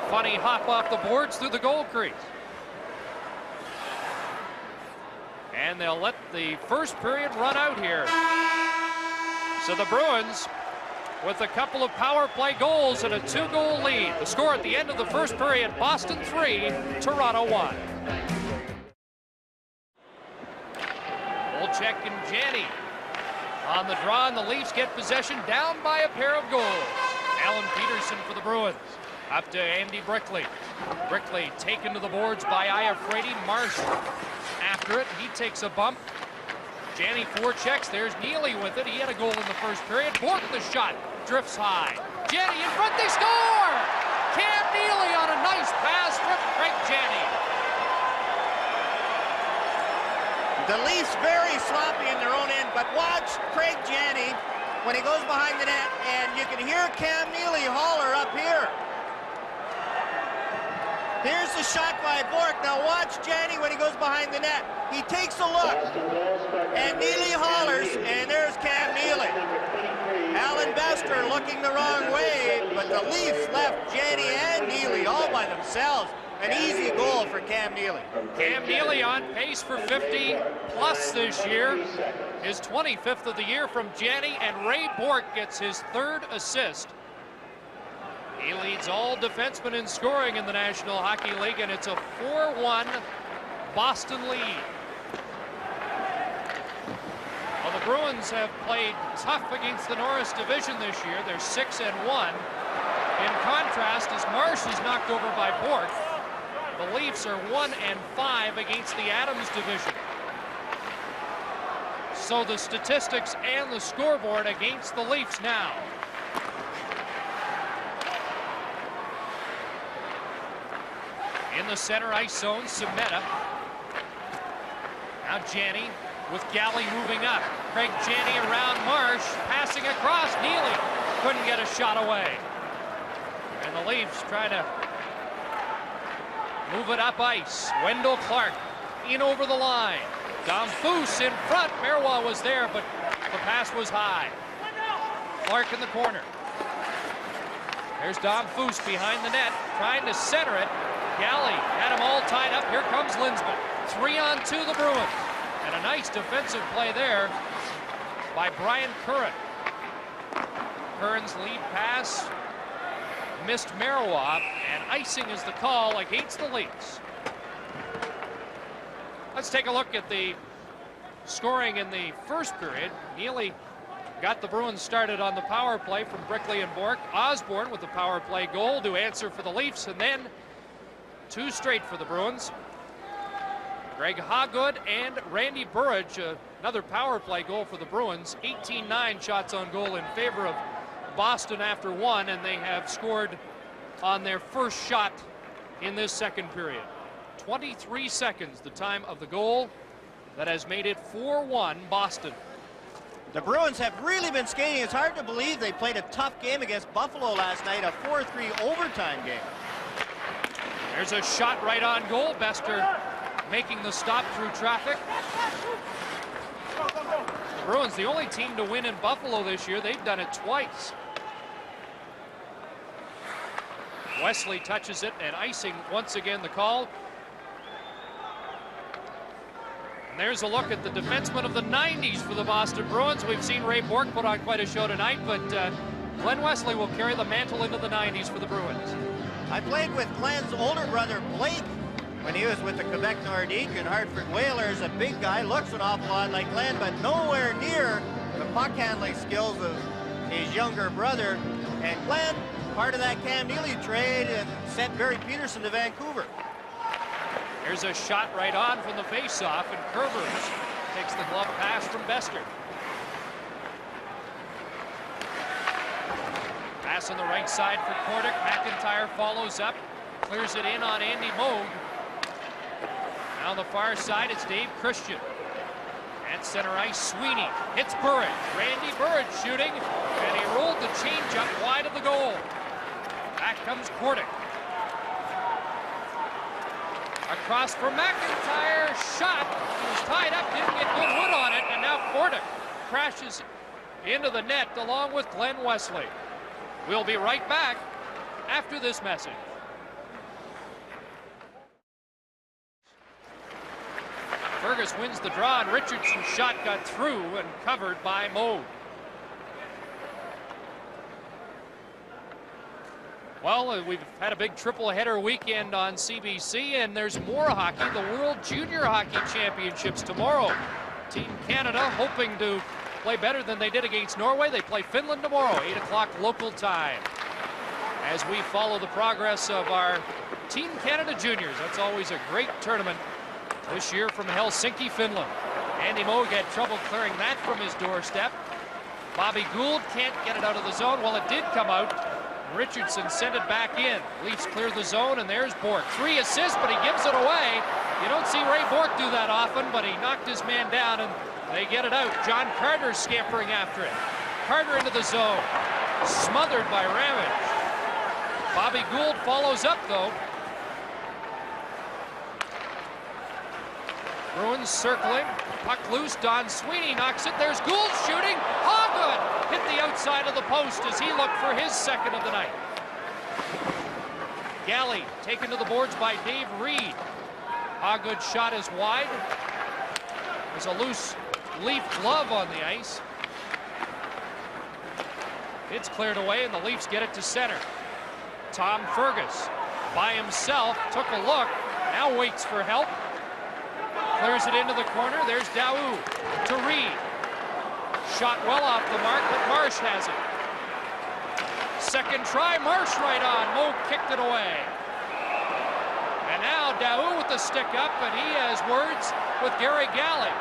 Funny hop off the boards through the goal crease. And they'll let the first period run out here. So the Bruins with a couple of power play goals and a 2-goal lead. The score at the end of the first period, Boston 3, Toronto 1. Olczyk and Janney on the draw, and the Leafs get possession down by a pair of goals. Alan Peterson for the Bruins. Up to Andy Brickley. Brickley taken to the boards by Iafrate. Marsh after it. He takes a bump. Janney forechecks. There's Neely with it. He had a goal in the first period. Bork the shot. Drifts high. Janney in front. They score! Cam Neely on a nice pass from Craig Janney. The Leafs very sloppy in their own end, but watch Craig Janney when he goes behind the net, and you can hear Cam Neely holler up here. Here's the shot by Bork. Now watch Janney when he goes behind the net. He takes a look, and Neely hollers, and there's Cam Neely. Alan Bester looking the wrong way, but the Leafs left Janney and Neely all by themselves. An easy goal for Cam Neely. Cam Neely on pace for 50 plus this year. His 25th of the year from Janney, and Ray Bork gets his 3rd assist. He leads all defensemen in scoring in the National Hockey League, and it's a 4-1 Boston lead. Well, the Bruins have played tough against the Norris division this year. They're 6-1. contrast, as Marsh is knocked over by Bork, the Leafs are 1-5 against the Adams division. So the statistics and the scoreboard against the Leafs now. In the center ice zone, Semeta. Now Janney with Galley moving up. Craig Janney around Marsh, passing across. Neely couldn't get a shot away. And the Leafs try to move it up ice. Wendell Clark in over the line. Dom Foose in front. Marois was there, but the pass was high. Clark in the corner. There's Dom Foose behind the net, trying to center it. Galley had him all tied up. Here comes Linsman. 3-on-2 the Bruins. And a nice defensive play there by Brian Curran. Curran's lead pass missed Marois, and icing is the call against the Leafs. Let's take a look at the scoring in the first period. Neely got the Bruins started on the power play from Brickley and Bork. Osborne with the power play goal to answer for the Leafs, and then 2 straight for the Bruins. Greg Hoggood and Randy Burridge, another power play goal for the Bruins. 18-9 shots on goal in favor of Boston after 1, and they have scored on their first shot in this second period. 23 seconds, the time of the goal that has made it 4-1 Boston. The Bruins have really been skating. It's hard to believe they played a tough game against Buffalo last night, a 4-3 overtime game. There's a shot right on goal. Bester making the stop through traffic. The Bruins, the only team to win in Buffalo this year. They've done it twice. Wesley touches it, and icing once again the call. And there's a look at the defenseman of the 90s for the Boston Bruins. We've seen Ray Bourque put on quite a show tonight, but Glenn Wesley will carry the mantle into the 90s for the Bruins. I played with Glenn's older brother, Blake, when he was with the Quebec Nordique and Hartford Whalers. A big guy, looks an awful lot like Glenn, but nowhere near the puck handling skills of his younger brother. And Glenn, part of that Cam Neely trade, and sent Barry Peterson to Vancouver. There's a shot right on from the faceoff, and Curvers takes the glove pass from Bester. Pass on the right side for Kordic. McIntyre follows up, clears it in on Andy Moog. Now on the far side, it's Dave Christian. At center ice, Sweeney hits Burridge. Randy Burridge shooting, and he rolled the changeup wide of the goal. Back comes Kordic. Across for McIntyre, shot. He was tied up, didn't get good wood on it, and now Kordic crashes into the net along with Glenn Wesley. We'll be right back after this message. Fergus wins the draw, and Richardson's shot got through and covered by Moog. Well, we've had a big triple-header weekend on CBC, and there's more hockey. The World Junior Hockey Championships tomorrow. Team Canada hoping to play better than they did against Norway. They play Finland tomorrow, 8 o'clock local time. As we follow the progress of our Team Canada Juniors. That's always a great tournament this year from Helsinki, Finland. Andy Moog had trouble clearing that from his doorstep. Bobby Gould can't get it out of the zone. Well, it did come out. Richardson sent it back in. Leafs clear the zone, and there's Bourque. 3 assists, but he gives it away. You don't see Ray Bourque do that often, but he knocked his man down, and they get it out. John Carter scampering after it. Carter into the zone. Smothered by Ramage. Bobby Gould follows up, though. Bruins circling. Puck loose. Don Sweeney knocks it. There's Gould shooting. Hoggood hit the outside of the post as he looked for his second of the night. Galley taken to the boards by Dave Reed. Hoggood's shot is wide. There's a loose Leaf glove on the ice. It's cleared away, and the Leafs get it to center. Tom Fergus by himself took a look. Now waits for help. Clears it into the corner. There's Daou to Reed. Shot well off the mark, but Marsh has it. second try, Marsh right on. Mo kicked it away. And now Daou with the stick up, and he has words with Gary Galley.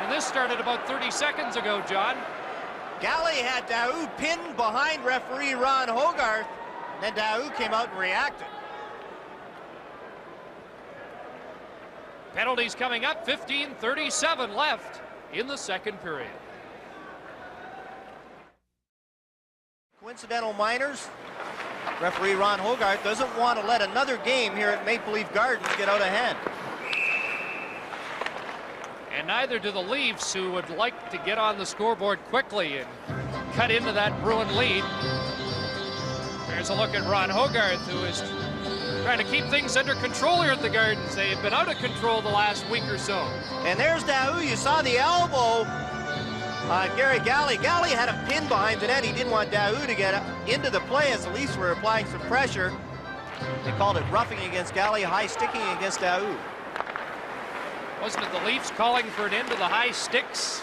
And this started about 30 seconds ago, John. Galley had Daou pinned behind referee Ron Hogarth, and then Daou came out and reacted. Penalties coming up, 15:37 left in the second period. Coincidental minors. Referee Ron Hogarth doesn't want to let another game here at Maple Leaf Gardens get out of hand. And neither do the Leafs, who would like to get on the scoreboard quickly and cut into that Bruin lead. Here's a look at Ron Hogarth, who is trying to keep things under control here at the Gardens. They have been out of control the last week or so. And there's Daou. You saw the elbow on Gary Galley. Galley had a pin behind the net. He didn't want Daou to get into the play as the Leafs were applying some pressure. They called it roughing against Galley, high sticking against Daou. Wasn't it the Leafs calling for an end to the high sticks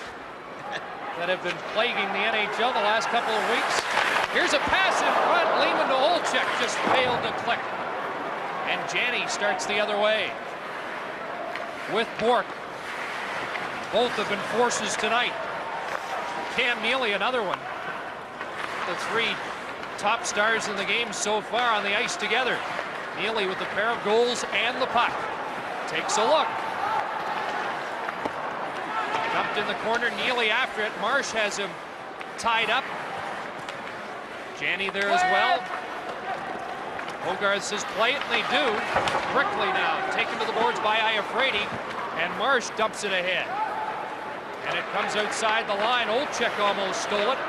that have been plaguing the NHL the last couple of weeks? Here's a pass in front. Lehman to Olczyk, just failed to click. And Janney starts the other way with Bourque. Both have been forces tonight. Cam Neely, another one. The three top stars in the game so far on the ice together. Neely with a pair of goals and the puck. Takes a look. Dumped in the corner, Neely after it. Marsh has him tied up. Janney there as well. Hogarth says play it, and they do. Brickley now taken to the boards by Iafrate, and Marsh dumps it ahead. And it comes outside the line. Olczyk almost stole it.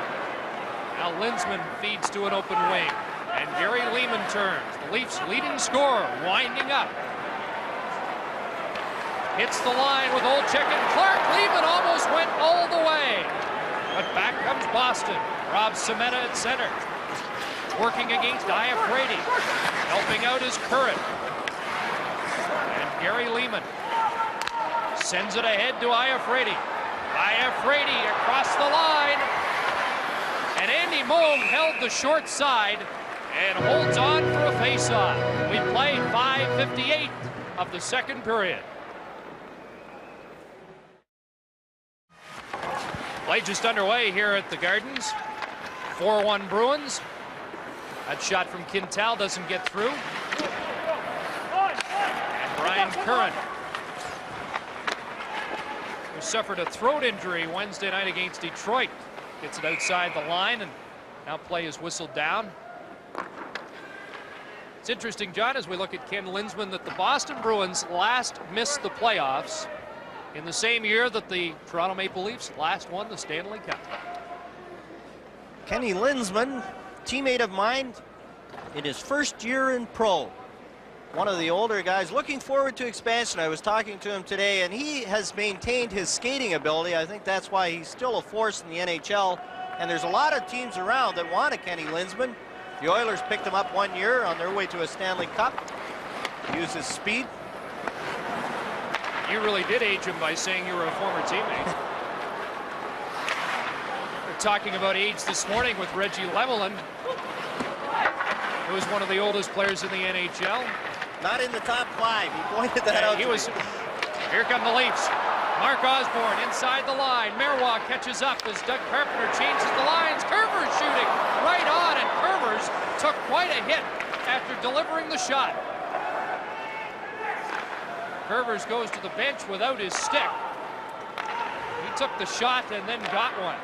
Now Linsman feeds to an open wing, and Gary Lehman turns. The Leafs leading scorer winding up. Hits the line with Olczyk and Clark. Lehman almost went all the way. But back comes Boston. Rob Cimetta at center. Working against Iafrate. Helping out is Curran. And Gary Lehman sends it ahead to Iafrate. Iafrate across the line. And Andy Moog held the short side and holds on for a face-off. We played 5:58 of the second period. Play just underway here at the Gardens. 4-1 Bruins. That shot from Quintal doesn't get through. And Brian Curran, who suffered a throat injury Wednesday night against Detroit, gets it outside the line, and now play is whistled down. It's interesting, John, as we look at Ken Linsman, that the Boston Bruins last missed the playoffs in the same year that the Toronto Maple Leafs last won the Stanley Cup. Kenny Linsman, teammate of mine in his first year in pro. One of the older guys looking forward to expansion. I was talking to him today, and he has maintained his skating ability. I think that's why he's still a force in the NHL. And there's a lot of teams around that want a Kenny Linsman. The Oilers picked him up 1 year on their way to a Stanley Cup. Use his speed. You really did age him by saying you were a former teammate. We're talking about age this morning with Reggie Lemelin, who was one of the oldest players in the NHL. Not in the top 5. He pointed that out. He was. Here come the Leafs. Mark Osborne inside the line. Marois catches up as Doug Carpenter changes the lines. Curvers shooting right on, and Curvers took quite a hit after delivering the shot. Curvers goes to the bench without his stick. He took the shot and then got one.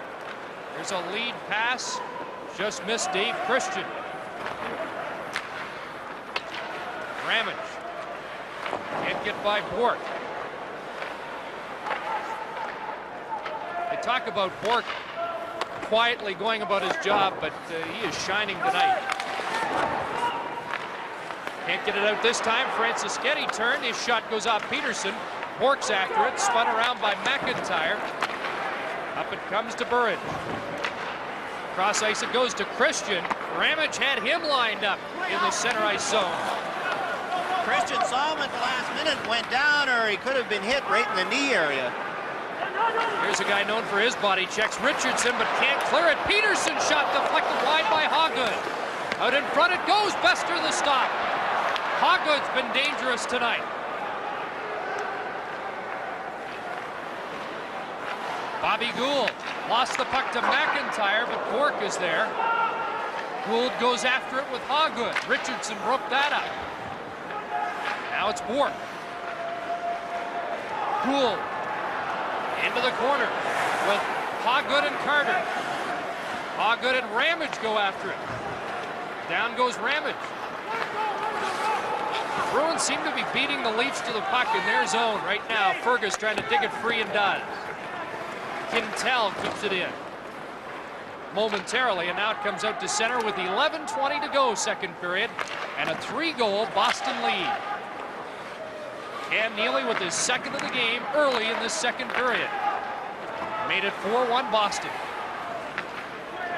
There's a lead pass. Just missed Dave Christian. Ramage. Can't get by Bourque. They talk about Bourque quietly going about his job, but he is shining tonight. Can't get it out this time. Francischetti turned. His shot goes off Peterson. Bourque's after it. Spun around by McIntyre. Up it comes to Burridge. Cross ice it goes to Christian. Ramage had him lined up in the center ice zone. Christian saw him at the last minute, went down, or he could have been hit right in the knee area. Here's a guy known for his body checks. Richardson, but can't clear it. Peterson shot deflected wide by Hoggood. Out in front it goes. Bester the stop. Hoggood's been dangerous tonight. Bobby Gould lost the puck to McIntyre, but Bork is there. Gould goes after it with Hoggood. Richardson broke that up. Now it's Bork. Gould into the corner with Hoggood and Carter. Hoggood and Ramage go after it. Down goes Ramage. Bruins seem to be beating the Leafs to the puck in their zone right now. Fergus trying to dig it free and does. Quintel keeps it in momentarily, and now it comes out to center with 11:20 to go, second period, and a 3-goal Boston lead. Cam Neely with his second of the game early in this second period. Made it 4-1 Boston.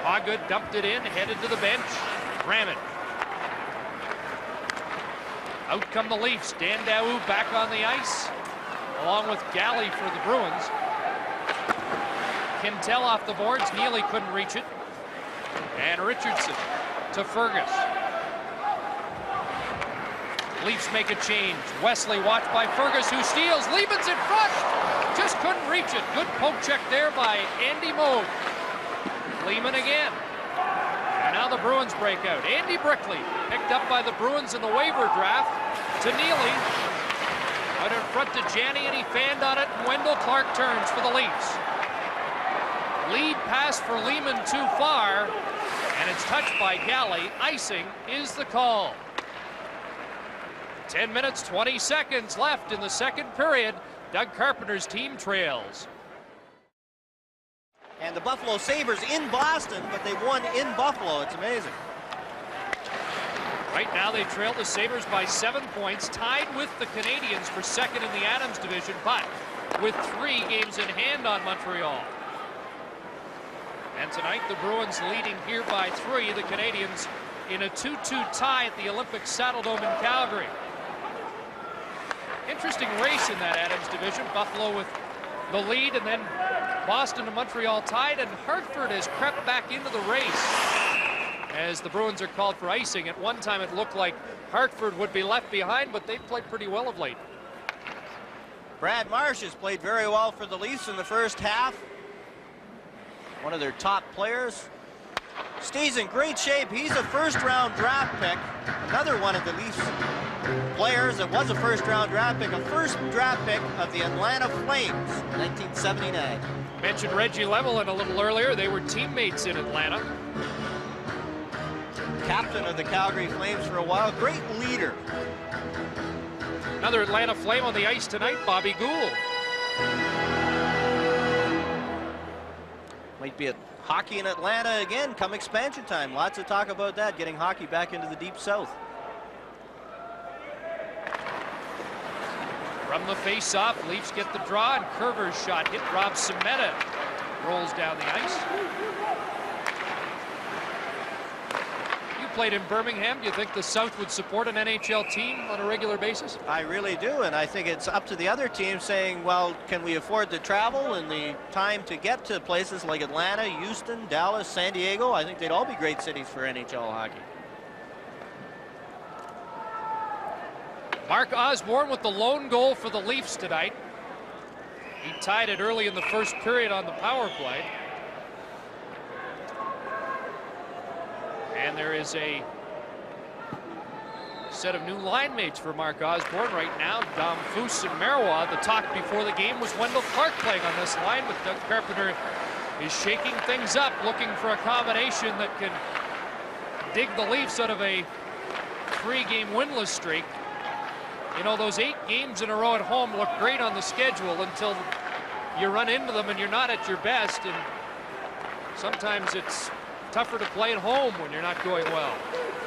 Hoggood dumped it in, headed to the bench. Ramage. Out come the Leafs. Dan Daoust back on the ice, along with Galley for the Bruins. Quintel off the boards. Neely couldn't reach it. And Richardson to Fergus. Leafs make a change. Wesley watched by Fergus, who steals. Leibman's in front. Just couldn't reach it. Good poke check there by Andy Moog. Leibman again. And now the Bruins break out. Andy Brickley picked up by the Bruins in the waiver draft to Neely. Out in front to Janney, and he fanned on it. And Wendell Clark turns for the Leafs. Lead pass for Leibman too far, and it's touched by Galley. Icing is the call. 10 minutes, 20 seconds left in the second period. Doug Carpenter's team trails. And the Buffalo Sabres in Boston, but they won in Buffalo. It's amazing. Right now they trail the Sabres by 7 points, tied with the Canadiens for second in the Adams division, but with 3 games in hand on Montreal. And tonight the Bruins leading here by 3, the Canadiens in a 2-2 tie at the Olympic Saddledome in Calgary. Interesting race in that Adams division. Buffalo with the lead, and then Boston and Montreal tied, and Hartford has crept back into the race as the Bruins are called for icing. At one time it looked like Hartford would be left behind, but they've played pretty well of late. Brad Marsh has played very well for the Leafs in the first half. One of their top players. Stays in great shape. He's a first-round draft pick. Another one of the Leafs players that was a first-round draft pick. A first draft pick of the Atlanta Flames, 1979. Mentioned Reggie Lemelin a little earlier. They were teammates in Atlanta. Captain of the Calgary Flames for a while. Great leader. Another Atlanta Flame on the ice tonight, Bobby Gould. Might be a hockey in Atlanta again come expansion time. Lots of talk about that, getting hockey back into the Deep South. From the face-off, Leafs get the draw, and Curver's shot hit Rob Semeta. Rolls down the ice. You played in Birmingham. Do you think the South would support an NHL team on a regular basis? I really do, and I think it's up to the other teams saying, well, can we afford the travel and the time to get to places like Atlanta, Houston, Dallas, San Diego? I think they'd all be great cities for NHL hockey. Mark Osborne with the lone goal for the Leafs tonight. He tied it early in the first period on the power play. And there is a set of new line mates for Mark Osborne right now. Dom Foose and Marois. The talk before the game was Wendell Clark playing on this line, but Doug Carpenter is shaking things up, looking for a combination that can dig the Leafs out of a 3-game winless streak. You know, those 8 games in a row at home look great on the schedule until you run into them and you're not at your best, and sometimes it's tougher to play at home when you're not going well.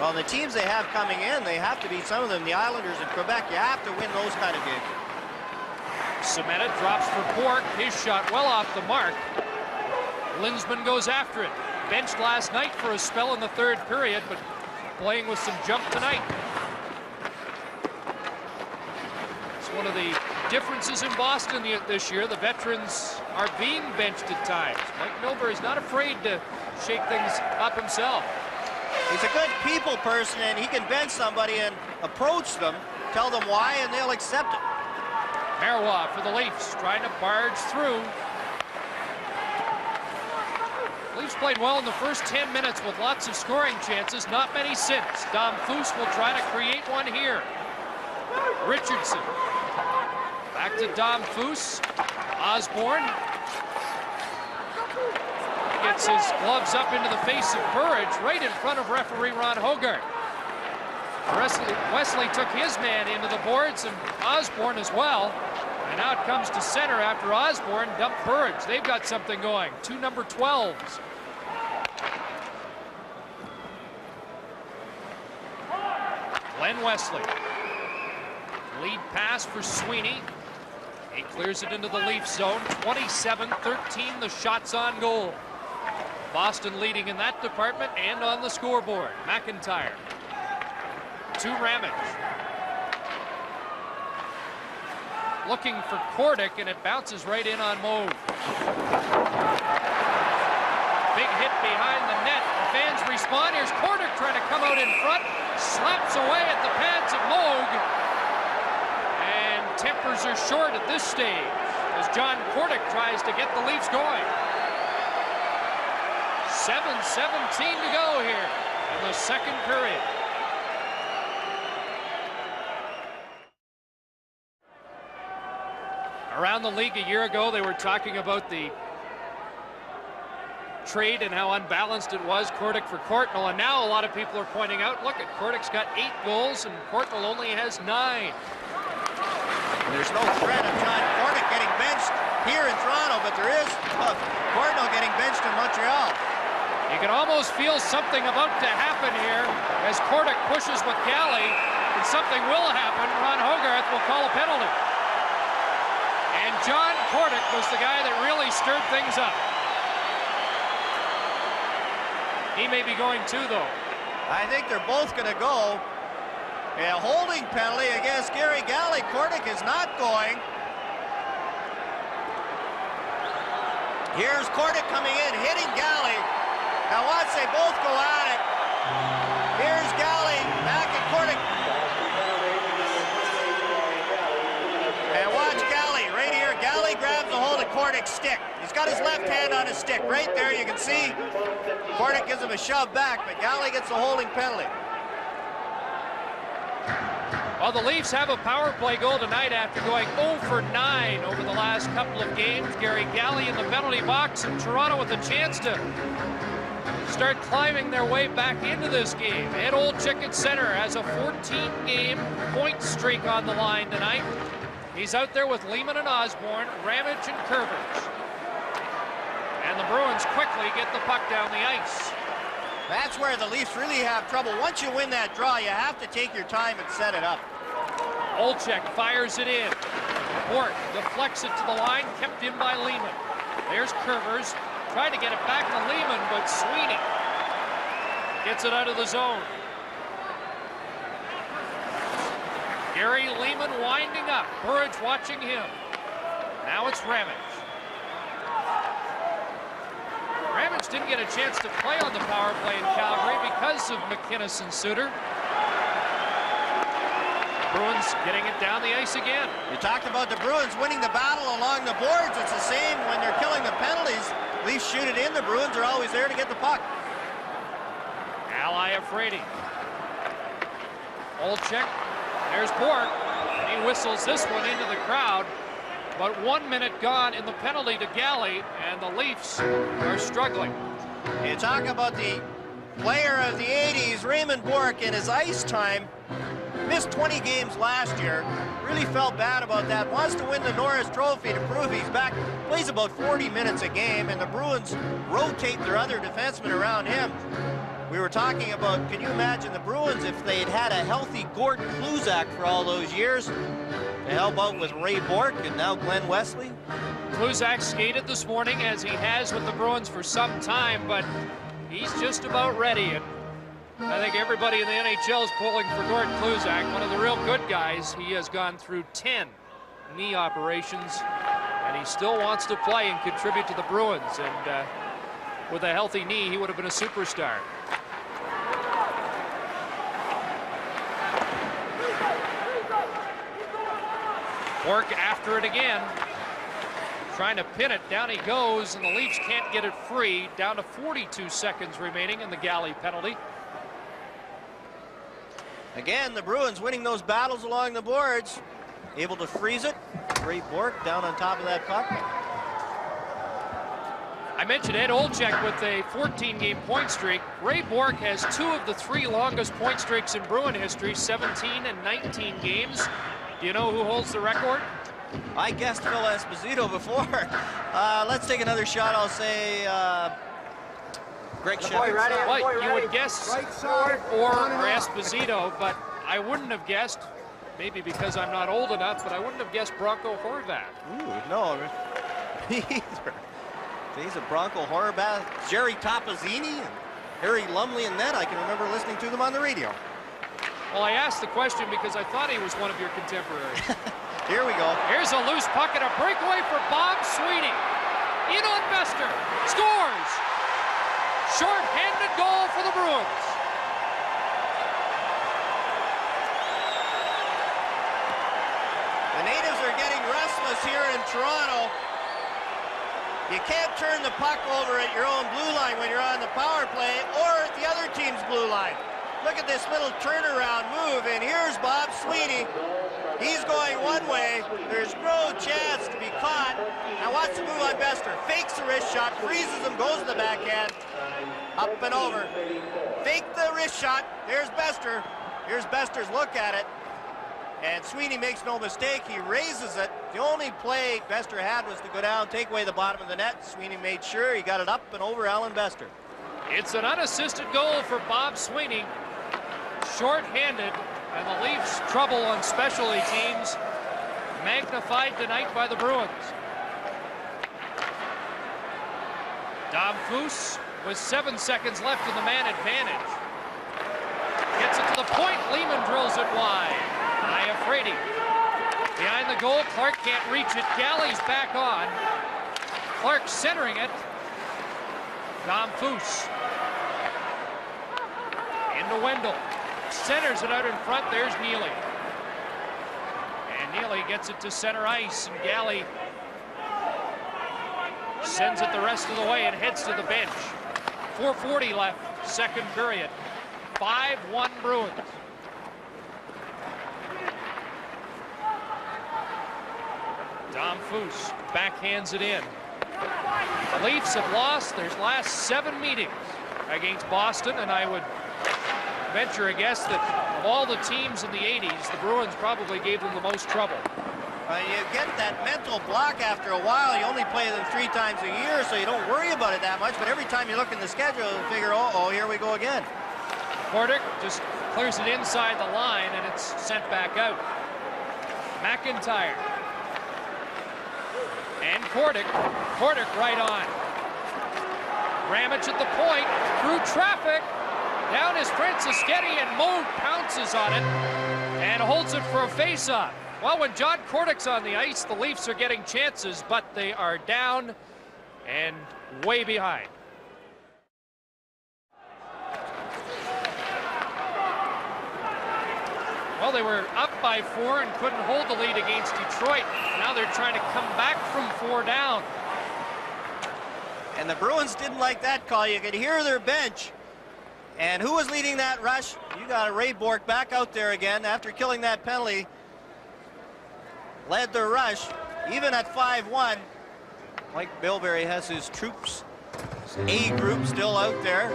Well, the teams they have coming in, they have to beat some of them. The Islanders and Quebec, you have to win those kind of games. Semeta drops for Bork. His shot well off the mark. Linsman goes after it. Benched last night for a spell in the third period, but playing with some jump tonight. One of the differences in Boston this year, the veterans are being benched at times. Mike Milbury's not afraid to shake things up himself. He's a good people person, and he can bench somebody and approach them, tell them why, and they'll accept it. Marois for the Leafs, trying to barge through. Leafs played well in the first 10 minutes with lots of scoring chances, not many since. Dom Foose will try to create one here. Richardson. Back to Dom Foose. Osborne. Gets his gloves up into the face of Burridge, right in front of referee Ron Hogarth. Wesley took his man into the boards, and Osborne as well. And now it comes to center after Osborne dumped Burridge. They've got something going. Two number 12s. Glenn Wesley. Lead pass for Sweeney. He clears it into the Leafs zone. 27-13, the shots on goal. Boston leading in that department and on the scoreboard. McIntyre. To Ramage. Looking for Kordic, and it bounces right in on Moog. Big hit behind the net. The fans respond. Here's Kordic trying to come out in front. Slaps away at the pads of Moog. And tempers are short at this stage as John Kordic tries to get the Leafs going. 7:17 to go here in the second period. Around the league a year ago, they were talking about the trade and how unbalanced it was, Kordic for Courtnall, and now a lot of people are pointing out, look at Kordic's got 8 goals and Courtnall only has 9. There's no threat of John Kordic getting benched here in Toronto, but there is of Courtnall getting benched in Montreal. You can almost feel something about to happen here as Kordic pushes with Galley, and something will happen. Ron Hogarth will call a penalty. And John Kordic was the guy that really stirred things up. He may be going too, though. I think they're both going to go. A holding penalty against Gary Galley. Kordic is not going. Here's Kordic coming in, hitting Galley. Now watch, they both go at it. Here's Galley, back at Kordic. And watch Galley, right here. Galley grabs a hold of Kordic's stick. He's got his left hand on his stick. Right there, you can see. Kordic gives him a shove back, but Galley gets a holding penalty. Well, the Leafs have a power play goal tonight after going 0 for 9 over the last couple of games. Gary Galley in the penalty box, and Toronto with a chance to start climbing their way back into this game. Ed Olczyk at center has a 14-game point streak on the line tonight. He's out there with Lehman and Osborne, Ramage and Curvers. And the Bruins quickly get the puck down the ice. That's where the Leafs really have trouble. Once you win that draw, you have to take your time and set it up. Olczyk fires it in. Bourque deflects it to the line, kept in by Lehman. There's Curvers, trying to get it back to Lehman, but Sweeney gets it out of the zone. Gary Lehman winding up. Burridge watching him. Now it's Ramage. Ramage didn't get a chance to play on the power play in Calgary because of McInnes and Suter. Bruins getting it down the ice again. You talked about the Bruins winning the battle along the boards. It's the same when they're killing the penalties. Leafs shoot it in. The Bruins are always there to get the puck. Ally Afraidy. Olczyk. There's Bourque. He whistles this one into the crowd. But 1 minute gone in the penalty to Galley, and the Leafs are struggling. You talk about the player of the 80s, Raymond Bourque, in his ice time. Missed 20 games last year. Really felt bad about that. Wants to win the Norris Trophy to prove he's back. Plays about 40 minutes a game, and the Bruins rotate their other defensemen around him. We were talking about, can you imagine the Bruins if they'd had a healthy Gord Kluzak for all those years to help out with Ray Bourque and now Glenn Wesley? Kluzak skated this morning, as he has with the Bruins for some time, but he's just about ready. And I think everybody in the NHL is pulling for Gord Kluzak, one of the real good guys. He has gone through 10 knee operations, and he still wants to play and contribute to the Bruins. And with a healthy knee, he would have been a superstar. Bork after it again. Trying to pin it. Down he goes, and the Leafs can't get it free. Down to 42 seconds remaining in the Galley penalty. Again, the Bruins winning those battles along the boards. Able to freeze it. Ray Bork down on top of that puck. I mentioned Ed Olczyk with a 14-game point streak. Ray Bork has 2 of the 3 longest point streaks in Bruin history, 17 and 19 games. Do you know who holds the record? I guessed Phil Esposito before. Let's take another shot. I'll say Greg Shepard. Well, you would guess or Esposito, but I wouldn't have guessed, maybe because I'm not old enough, but I wouldn't have guessed Bronco Horvat. Ooh, no, either. He's a Bronco Horvat. Jerry Topazzini and Harry Lumley and net. I can remember listening to them on the radio. Well, I asked the question because I thought he was one of your contemporaries. Here we go. Here's a loose puck and a breakaway for Bob Sweeney. In on Bester. Scores! Short-handed goal for the Bruins. The natives are getting restless here in Toronto. You can't turn the puck over at your own blue line when you're on the power play or at the other team's blue line. Look at this little turnaround move, and here's Bob Sweeney. He's going one way. There's no chance to be caught. Now watch the move on Bester. Fakes the wrist shot, freezes him, goes to the backhand. Up and over. Fake the wrist shot. There's Bester. Here's Bester's look at it. And Sweeney makes no mistake. He raises it. The only play Bester had was to go down, take away the bottom of the net. Sweeney made sure he got it up and over Alan Bester. It's an unassisted goal for Bob Sweeney. Short-handed, and the Leafs' trouble on specialty teams magnified tonight by the Bruins. Dom Foose with 7 seconds left in the man advantage. Gets it to the point. Lehman drills it wide. Iafrate behind the goal. Clark can't reach it. Galley's back on. Clark centering it. Dom Foose into Wendell. Centers it out in front. There's Neely. And Neely gets it to center ice, and Galley sends it the rest of the way and heads to the bench. 4:40 left, second period. 5-1 Bruins. Dom Foose backhands it in. The Leafs have lost their last 7 meetings against Boston, and I would venture a guess that of all the teams in the 80s, the Bruins probably gave them the most trouble. You get that mental block after a while. You only play them 3 times a year, so you don't worry about it that much. But every time you look in the schedule, you figure, oh, here we go again. Kordic just clears it inside the line, and it's sent back out. McIntyre. And Kordic right on. Ramage at the point, through traffic. Down is Franciscetti, and Moe pounces on it and holds it for a face-off. Well, when John Kordic's on the ice, the Leafs are getting chances, but they are down and way behind. Well, they were up by 4 and couldn't hold the lead against Detroit. Now they're trying to come back from 4 down. And the Bruins didn't like that call. You could hear their bench. And who was leading that rush? You got a Ray Bork back out there again after killing that penalty. Led the rush, even at 5-1. Mike Milbury has his troops, his A group still out there.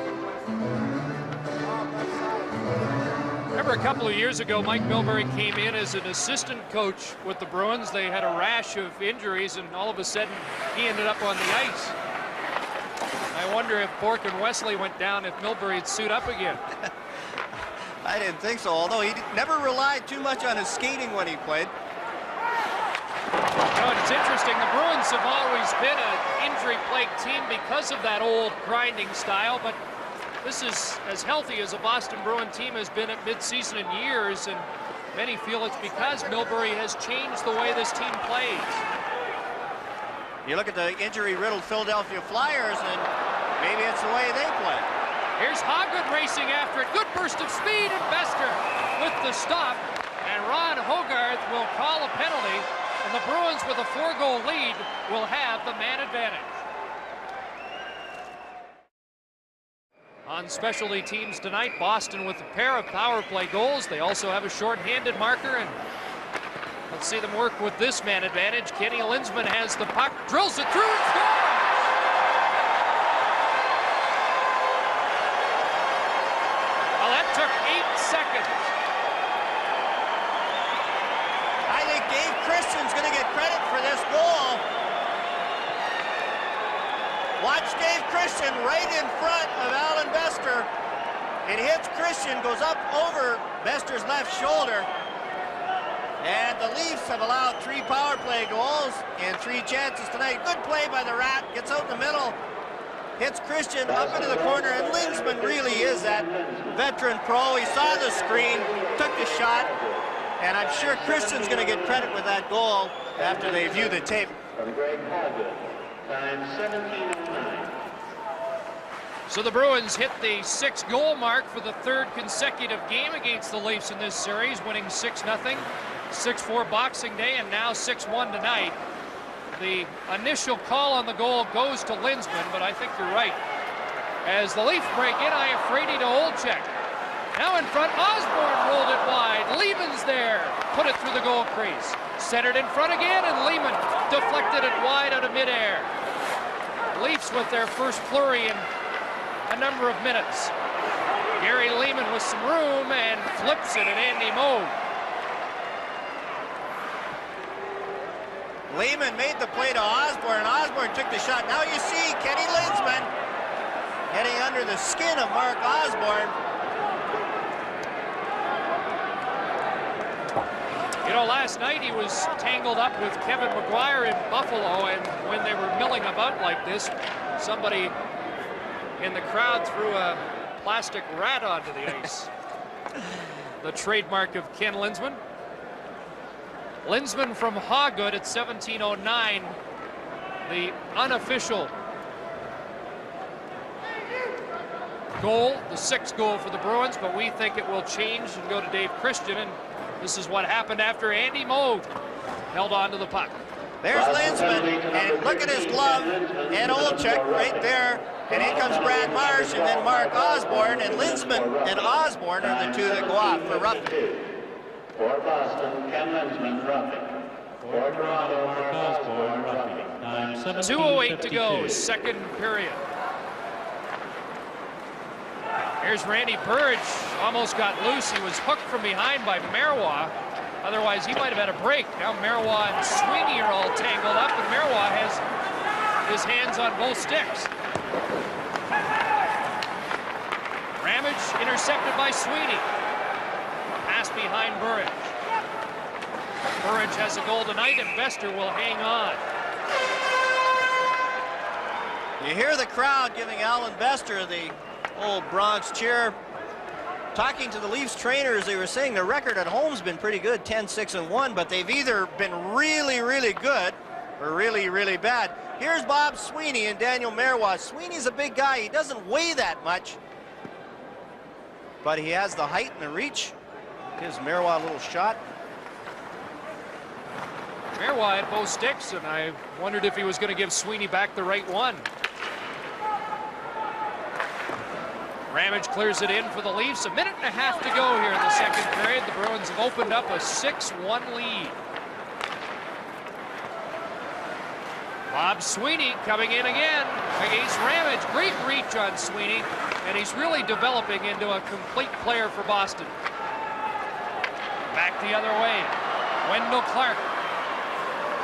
Remember a couple of years ago, Mike Milbury came in as an assistant coach with the Bruins. They had a rash of injuries, and all of a sudden, he ended up on the ice. I wonder if Bork and Wesley went down, if Milbury'd suit up again. I didn't think so, although he never relied too much on his skating when he played. You know, it's interesting, the Bruins have always been an injury-plagued team because of that old grinding style, but this is as healthy as a Boston Bruin team has been at midseason in years, and many feel it's because Milbury has changed the way this team plays. You look at the injury-riddled Philadelphia Flyers, and maybe it's the way they play. Here's Hagen racing after it. Good burst of speed, and Bester with the stop. And Ron Hogarth will call a penalty. And the Bruins, with a 4-goal lead, will have the man advantage. On specialty teams tonight, Boston with a pair of power play goals. They also have a short-handed marker, and let's see them work with this man advantage. Kenny Linsman has the puck, drills it through and scores! Well, that took 8 seconds. I think Dave Christian's going to get credit for this goal. Watch Dave Christian right in front of Alan Bester. It hits Christian, goes up over Bester's left shoulder. And the Leafs have allowed 3 power play goals in 3 chances tonight. Good play by the Rat, gets out in the middle, hits Christian up into the corner, and Linsman really is that veteran pro. He saw the screen, took the shot, and I'm sure Christian's going to get credit with that goal after they view the tape. So the Bruins hit the 6-goal mark for the 3rd consecutive game against the Leafs in this series, winning 6-0, 6-4 Boxing Day, and now 6-1 tonight. The initial call on the goal goes to Linsman, but I think you're right. As the Leafs break in, Iafrate to Olczyk. Now in front, Osborne rolled it wide. Lehman's there, put it through the goal crease. Centered in front again, and Lehman deflected it wide out of midair. Leafs with their first flurry in a number of minutes. Gary Lehman with some room and flips it at Andy Moe. Lehman made the play to Osborne, and Osborne took the shot. Now you see Kenny Linsman getting under the skin of Mark Osborne. You know, last night he was tangled up with Kevin McGuire in Buffalo, and when they were milling about like this, somebody in the crowd threw a plastic rat onto the ice. The trademark of Ken Linsman. Linsman from Hawgood at 1709, the unofficial goal, the 6th goal for the Bruins, but we think it will change and go to Dave Christian, and this is what happened after Andy Moe held on to the puck. There's Linsman, and look at his glove, and Olczyk right there, and in comes Brad Marsh, and then Mark Osborne, and Linsman and Osborne are the 2 that go off for roughing. For Boston, Ken Linsman, roughing. For Toronto, Mark Osborne, roughing. Time 2:08 to go, 17:52. 2nd period. Here's Randy Burridge, almost got loose. He was hooked from behind by Marois. Otherwise, he might have had a break. Now Marois and Sweeney are all tangled up, and Marois has his hands on both sticks. Ramage intercepted by Sweeney. Pass behind Burridge. Burridge has a goal tonight, and Bester will hang on. You hear the crowd giving Alan Bester the old Bronx cheer. Talking to the Leafs trainers, they were saying the record at home's been pretty good, 10-6-1, but they've either been really, really good or really, really bad. Here's Bob Sweeney and Daniel Marois. Sweeney's a big guy. He doesn't weigh that much, but he has the height and the reach. Gives Marois a little shot. Marois had both sticks, and I wondered if he was going to give Sweeney back the right one. Ramage clears it in for the Leafs. 1.5 minutes to go here in the 2nd period. The Bruins have opened up a 6-1 lead. Bob Sweeney coming in again against Ramage. Great reach on Sweeney, and he's really developing into a complete player for Boston. Back the other way. Wendell Clark.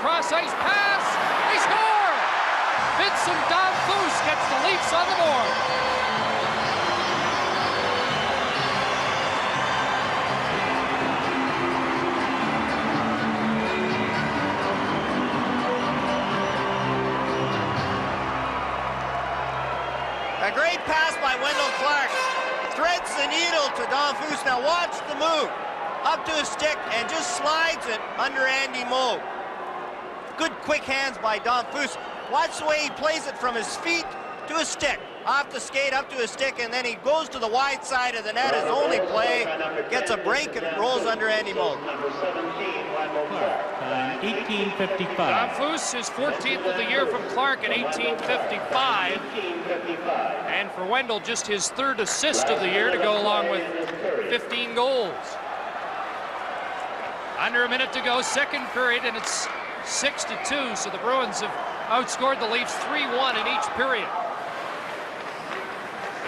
Cross ice pass. They score! Vincent Danfus gets the Leafs on the board. A great pass by Wendell Clark. Threads the needle to Danfus. Now watch the move. Up to his stick and just slides it under Andy Moe. Good quick hands by Danfus. Watch the way he plays it from his feet to his stick. off the skate up to his stick, and then he goes to the wide side of the net. His only play, gets a break and rolls under Andy Moog. Time 18:55. Don Foose, his 14th of the year from Clark at 18:55. And for Wendell, just his 3rd assist of the year to go along with 15 goals. Under a minute to go, second period, and it's 6-2, so the Bruins have outscored the Leafs 3-1 in each period.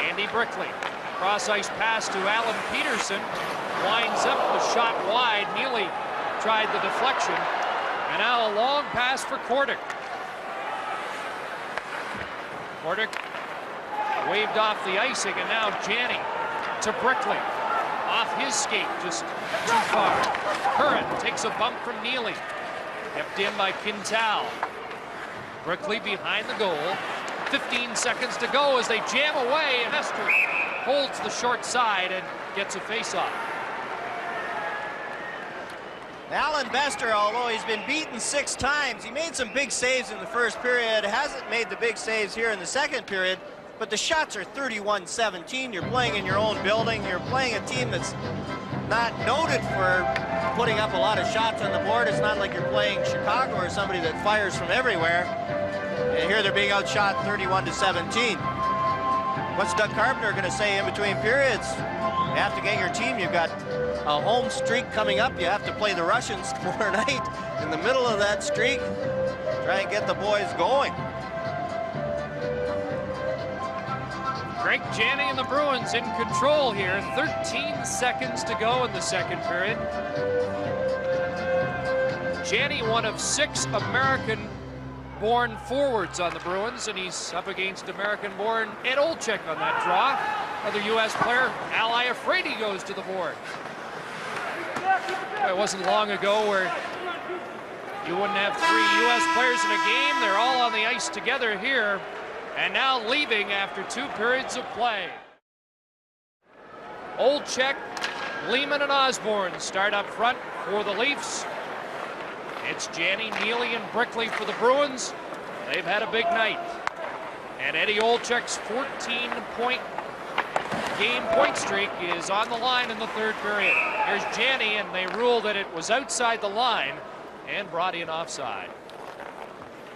Andy Brickley, cross-ice pass to Alan Peterson, winds up the shot wide. Neely tried the deflection, and now a long pass for Kordic. Kordic waved off the icing, and now Janney to Brickley. Off his skate, just too far. Curran takes a bump from Neely. Kept in by Quintal. Brickley behind the goal. 15 seconds to go as they jam away, and Nestor holds the short side and gets a face-off. Alan Bester, although he's been beaten 6 times, he made some big saves in the first period. Hasn't made the big saves here in the second period, but the shots are 31-17. You're playing in your own building. You're playing a team that's not noted for putting up a lot of shots on the board. It's not like you're playing Chicago or somebody that fires from everywhere. And here they're being outshot 31-17. What's Doug Carpenter going to say in between periods? You have to get your team. You've got a home streak coming up. You have to play the Russians tomorrow night in the middle of that streak. Try and get the boys going. Greg Janney and the Bruins in control here. 13 seconds to go in the second period. Janney, one of 6 American-born forwards on the Bruins, and he's up against American-born Ed Olczyk on that draw. Other U.S. player, Al Iafrate, goes to the board. It wasn't long ago where you wouldn't have 3 U.S. players in a game. They're all on the ice together here. And now leaving after 2 periods of play. Olczyk, Lehman, and Osborne start up front for the Leafs. It's Janney, Neely, and Brickley for the Bruins. They've had a big night. And Eddie Olczyk's 14-point game point streak is on the line in the third period. Here's Janney, and they rule that it was outside the line and brought in offside.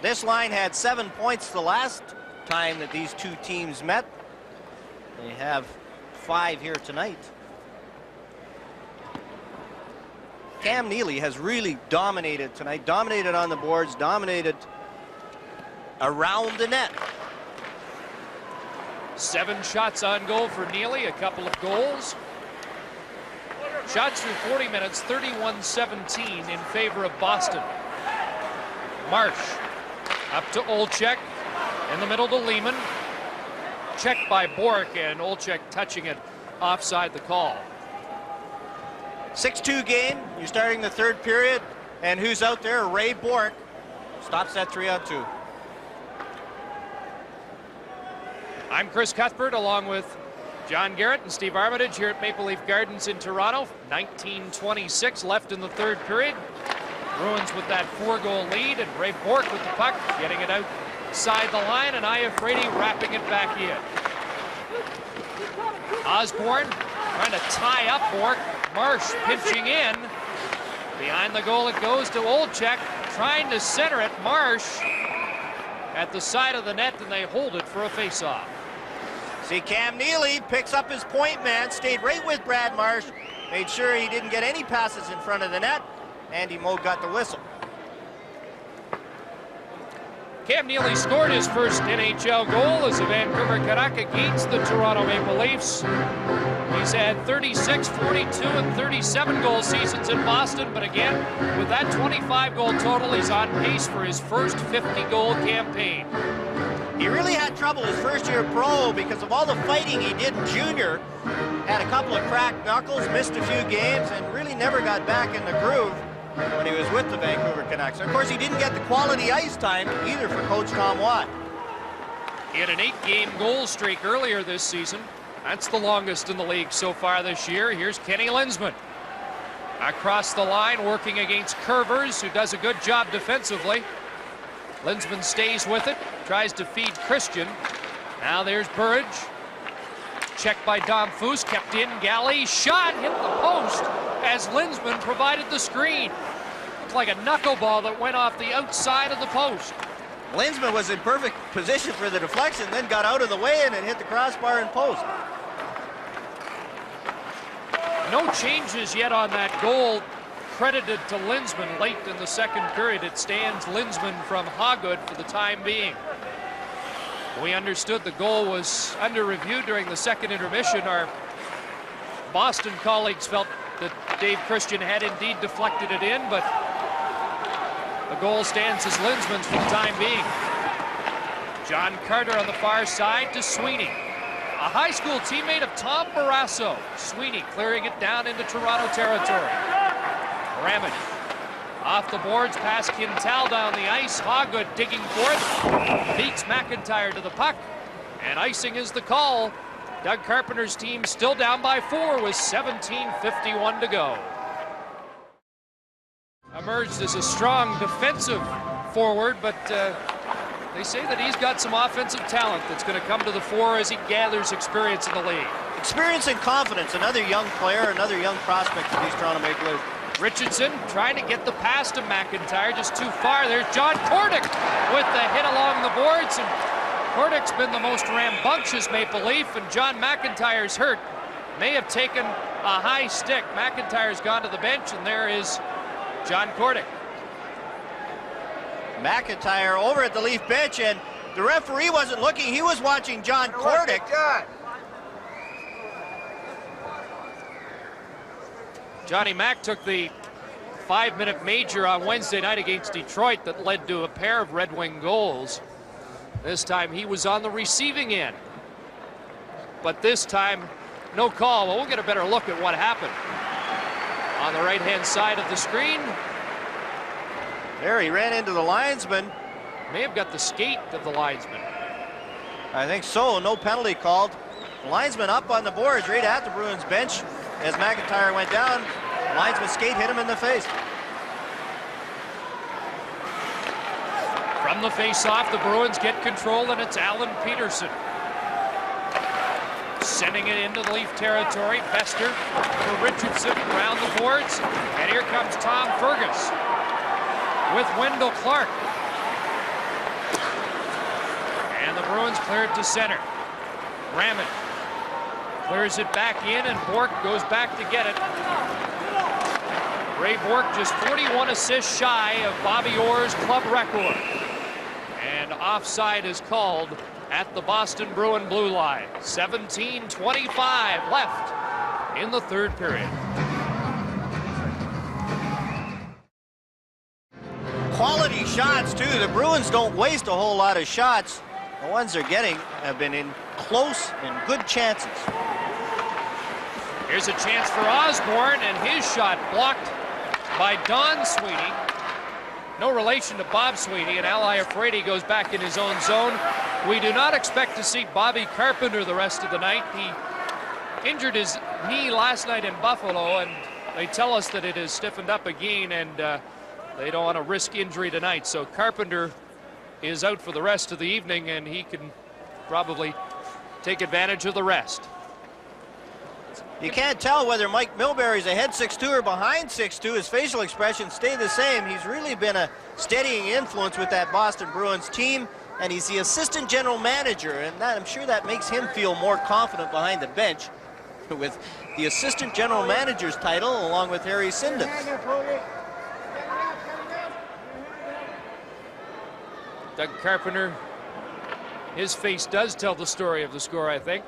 This line had 7 points the last time that these 2 teams met. They have 5 here tonight. Cam Neely has really dominated tonight, dominated on the boards, dominated around the net. 7 shots on goal for Neely, a couple of goals. Shots through 40 minutes, 31-17 in favor of Boston. Marsh up to Olczyk. In the middle to Lehman. Checked by Bork, and Olczyk touching it offside the call. 6-2 game. You're starting the third period. And who's out there? Ray Bork stops that 3-on-2. I'm Chris Cuthbert, along with John Garrett and Steve Armitage here at Maple Leaf Gardens in Toronto. 19:26 left in the third period. Bruins with that 4-goal lead, and Ray Bork with the puck, getting it outside the line, and Iafrate wrapping it back in. Osborne trying to tie up Bork. Marsh pinching in. Behind the goal it goes to Olczyk, trying to center it. Marsh at the side of the net, and they hold it for a face-off. See, Cam Neely picks up his point man, stayed right with Brad Marsh, made sure he didn't get any passes in front of the net. Andy Moog got the whistle. Cam Neely scored his first NHL goal as a Vancouver Canuck against the Toronto Maple Leafs. He's had 36, 42, and 37 goal seasons in Boston, but again, with that 25-goal total, he's on pace for his first 50-goal campaign. He really had trouble his first year pro because of all the fighting he did in junior. Had a couple of cracked knuckles, missed a few games, and really never got back in the groove when he was with the Vancouver Canucks. Of course, he didn't get the quality ice time either for Coach Tom Watt. He had an 8-game goal streak earlier this season. That's the longest in the league so far this year. Here's Kenny Linsman. Across the line, working against Curvers, who does a good job defensively. Linsman stays with it, tries to feed Christian. Now there's Burridge. Checked by Dom Foose, kept in. Galley shot, hit the post as Linsman provided the screen. Looked like a knuckleball that went off the outside of the post. Linsman was in perfect position for the deflection, then got out of the way and it hit the crossbar and post. No changes yet on that goal credited to Linsman late in the second period. It stands Linsman from Hoggood for the time being. We understood the goal was under review during the second intermission. Our Boston colleagues felt that Dave Christian had indeed deflected it in, but the goal stands as Linsman's for the time being. John Carter on the far side to Sweeney. A high school teammate of Tom Barrasso. Sweeney clearing it down into Toronto territory. Ramage off the boards, past Quintal down the ice. Hoggood digging for it. Beats McIntyre to the puck. And icing is the call. Doug Carpenter's team still down by 4 with 17:51 to go. Emerged as a strong defensive forward, but they say that he's got some offensive talent that's going to come to the fore as he gathers experience in the league. Experience and confidence. Another young player, another young prospect for these Toronto Maple Leafs. Richardson trying to get the pass to McIntyre, just too far. There's John Kordick with the hit along the boards, and Kordick's been the most rambunctious Maple Leaf, and John McIntyre's hurt. May have taken a high stick. McIntyre's gone to the bench, and there is John Kordick. McIntyre over at the Leaf bench, and the referee wasn't looking. He was watching John Kordick. Johnny Mack took the 5-minute major on Wednesday night against Detroit that led to a pair of Red Wing goals. This time he was on the receiving end. But this time, no call. Well, we'll get a better look at what happened. On the right-hand side of the screen. There, he ran into the linesman. May have got the skate of the linesman. I think so. No penalty called. The linesman up on the boards right at the Bruins bench. As McIntyre went down, linesman's skate hit him in the face. From the face-off, the Bruins get control, and it's Alan Peterson. Sending it into the Leaf territory. Bester for Richardson around the boards. And here comes Tom Fergus with Wendell Clark. And the Bruins clear it to center. Ramage clears it back in, and Bourque goes back to get it. Ray Bourque just 41 assists shy of Bobby Orr's club record. And offside is called at the Boston Bruin blue line. 17:25 left in the third period. Quality shots, too. The Bruins don't waste a whole lot of shots. The ones they're getting have been in close and good chances. Here's a chance for Osborne, and his shot blocked by Don Sweeney. No relation to Bob Sweeney, and Al Iafrate goes back in his own zone. We do not expect to see Bobby Carpenter the rest of the night. He injured his knee last night in Buffalo, and they tell us that it has stiffened up again, and they don't want to risk injury tonight. So Carpenter is out for the rest of the evening, and he can probably take advantage of the rest. You can't tell whether Mike Milbury's ahead 6'2" or behind 6'2". His facial expressions stay the same. He's really been a steadying influence with that Boston Bruins team, and he's the assistant general manager, and that, I'm sure that makes him feel more confident behind the bench with the assistant general manager's title along with Harry Sinden. Doug Carpenter, his face does tell the story of the score, I think.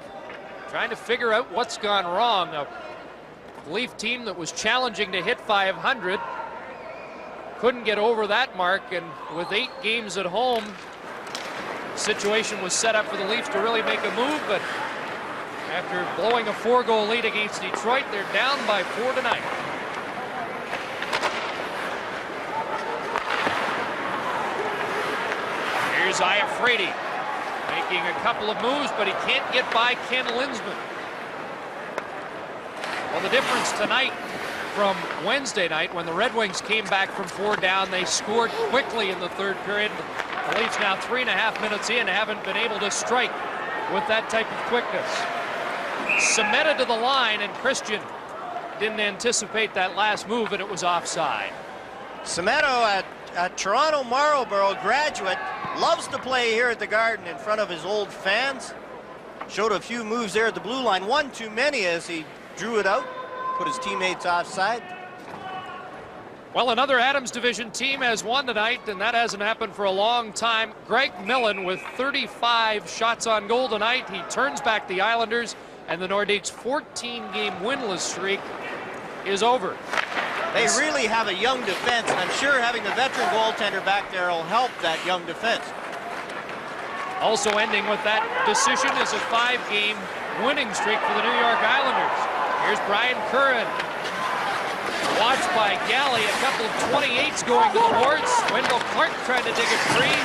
Trying to figure out what's gone wrong. A Leaf team that was challenging to hit 500 couldn't get over that mark, and with 8 games at home, the situation was set up for the Leafs to really make a move, but after blowing a 4-goal lead against Detroit, they're down by 4 tonight. Here's Iafrate. Making a couple of moves, but he can't get by Ken Linsman. Well, the difference tonight from Wednesday night when the Red Wings came back from 4 down, they scored quickly in the third period. The Leafs now 3.5 minutes in haven't been able to strike with that type of quickness. Cemented to the line, and Christian didn't anticipate that last move, and it was offside. Semedo, a Toronto Marlborough graduate, loves to play here at the Garden in front of his old fans. Showed a few moves there at the blue line, one too many as he drew it out, put his teammates offside. Well, another Adams Division team has won tonight, and that hasn't happened for a long time. Greg Millen with 35 shots on goal tonight. He turns back the Islanders, and the Nordiques' 14-game winless streak is over. They really have a young defense, and I'm sure having the veteran goaltender back there will help that young defense. Also ending with that decision is a 5-game winning streak for the New York Islanders. Here's Brian Curran. Watched by Galley, a couple of 28s going to the boards. Wendell Clark trying to dig it free.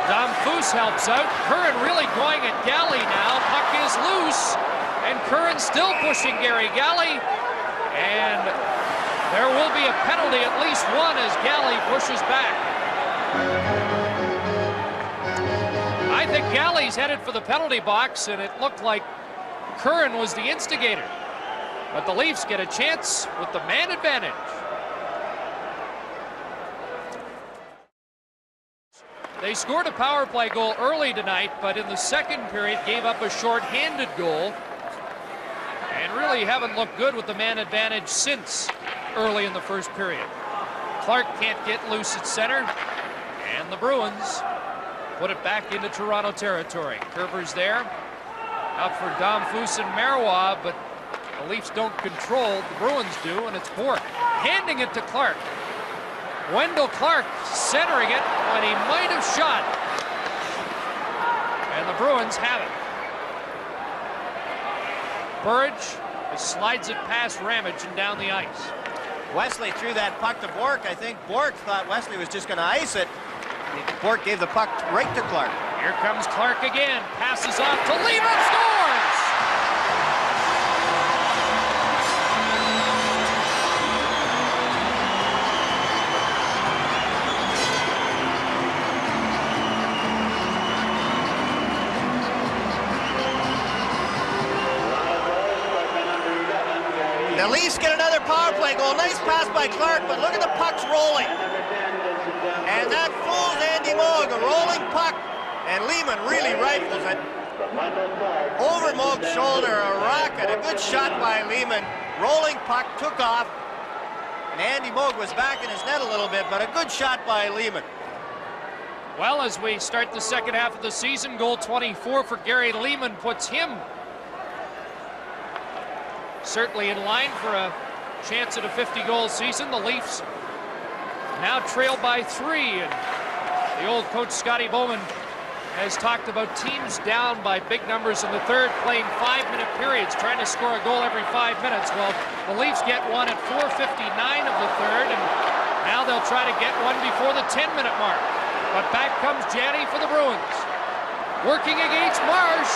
Dom Foose helps out. Curran really going at Galley now. Puck is loose, and Curran still pushing Gary Galley. And there will be a penalty, at least one, as Galley pushes back. I think Galley's headed for the penalty box, and it looked like Curran was the instigator. But the Leafs get a chance with the man advantage. They scored a power play goal early tonight, but in the second period gave up a short-handed goal. And really haven't looked good with the man advantage since early in the first period. Clark can't get loose at center, and the Bruins put it back into Toronto territory. Kerber's there, out for Dom Foose and Marois, but the Leafs don't control, the Bruins do, and it's Bourque handing it to Clark. Wendell Clark centering it when he might have shot. And the Bruins have it. Burridge slides it past Ramage and down the ice. Wesley threw that puck to Bourque. I think Bourque thought Wesley was just going to ice it. Bourque gave the puck right to Clark. Here comes Clark again. Passes off to Lehman, scores! The Leafs get another power play goal. Nice pass by Clark, but look at the pucks rolling. And that fools Andy Moog, a rolling puck, and Lehman really rifles it. Over Moog's shoulder, a rocket, a good shot by Lehman. Rolling puck, took off, and Andy Moog was back in his net a little bit, but a good shot by Lehman. Well, as we start the second half of the season, goal 24 for Gary Lehman puts him certainly in line for a chance at a 50-goal season. The Leafs now trail by 3, and the old coach Scotty Bowman has talked about teams down by big numbers in the third, playing 5-minute periods, trying to score a goal every 5 minutes. Well, the Leafs get one at 4:59 of the third, and now they'll try to get one before the 10-minute mark. But back comes Janney for the Bruins. Working against Marsh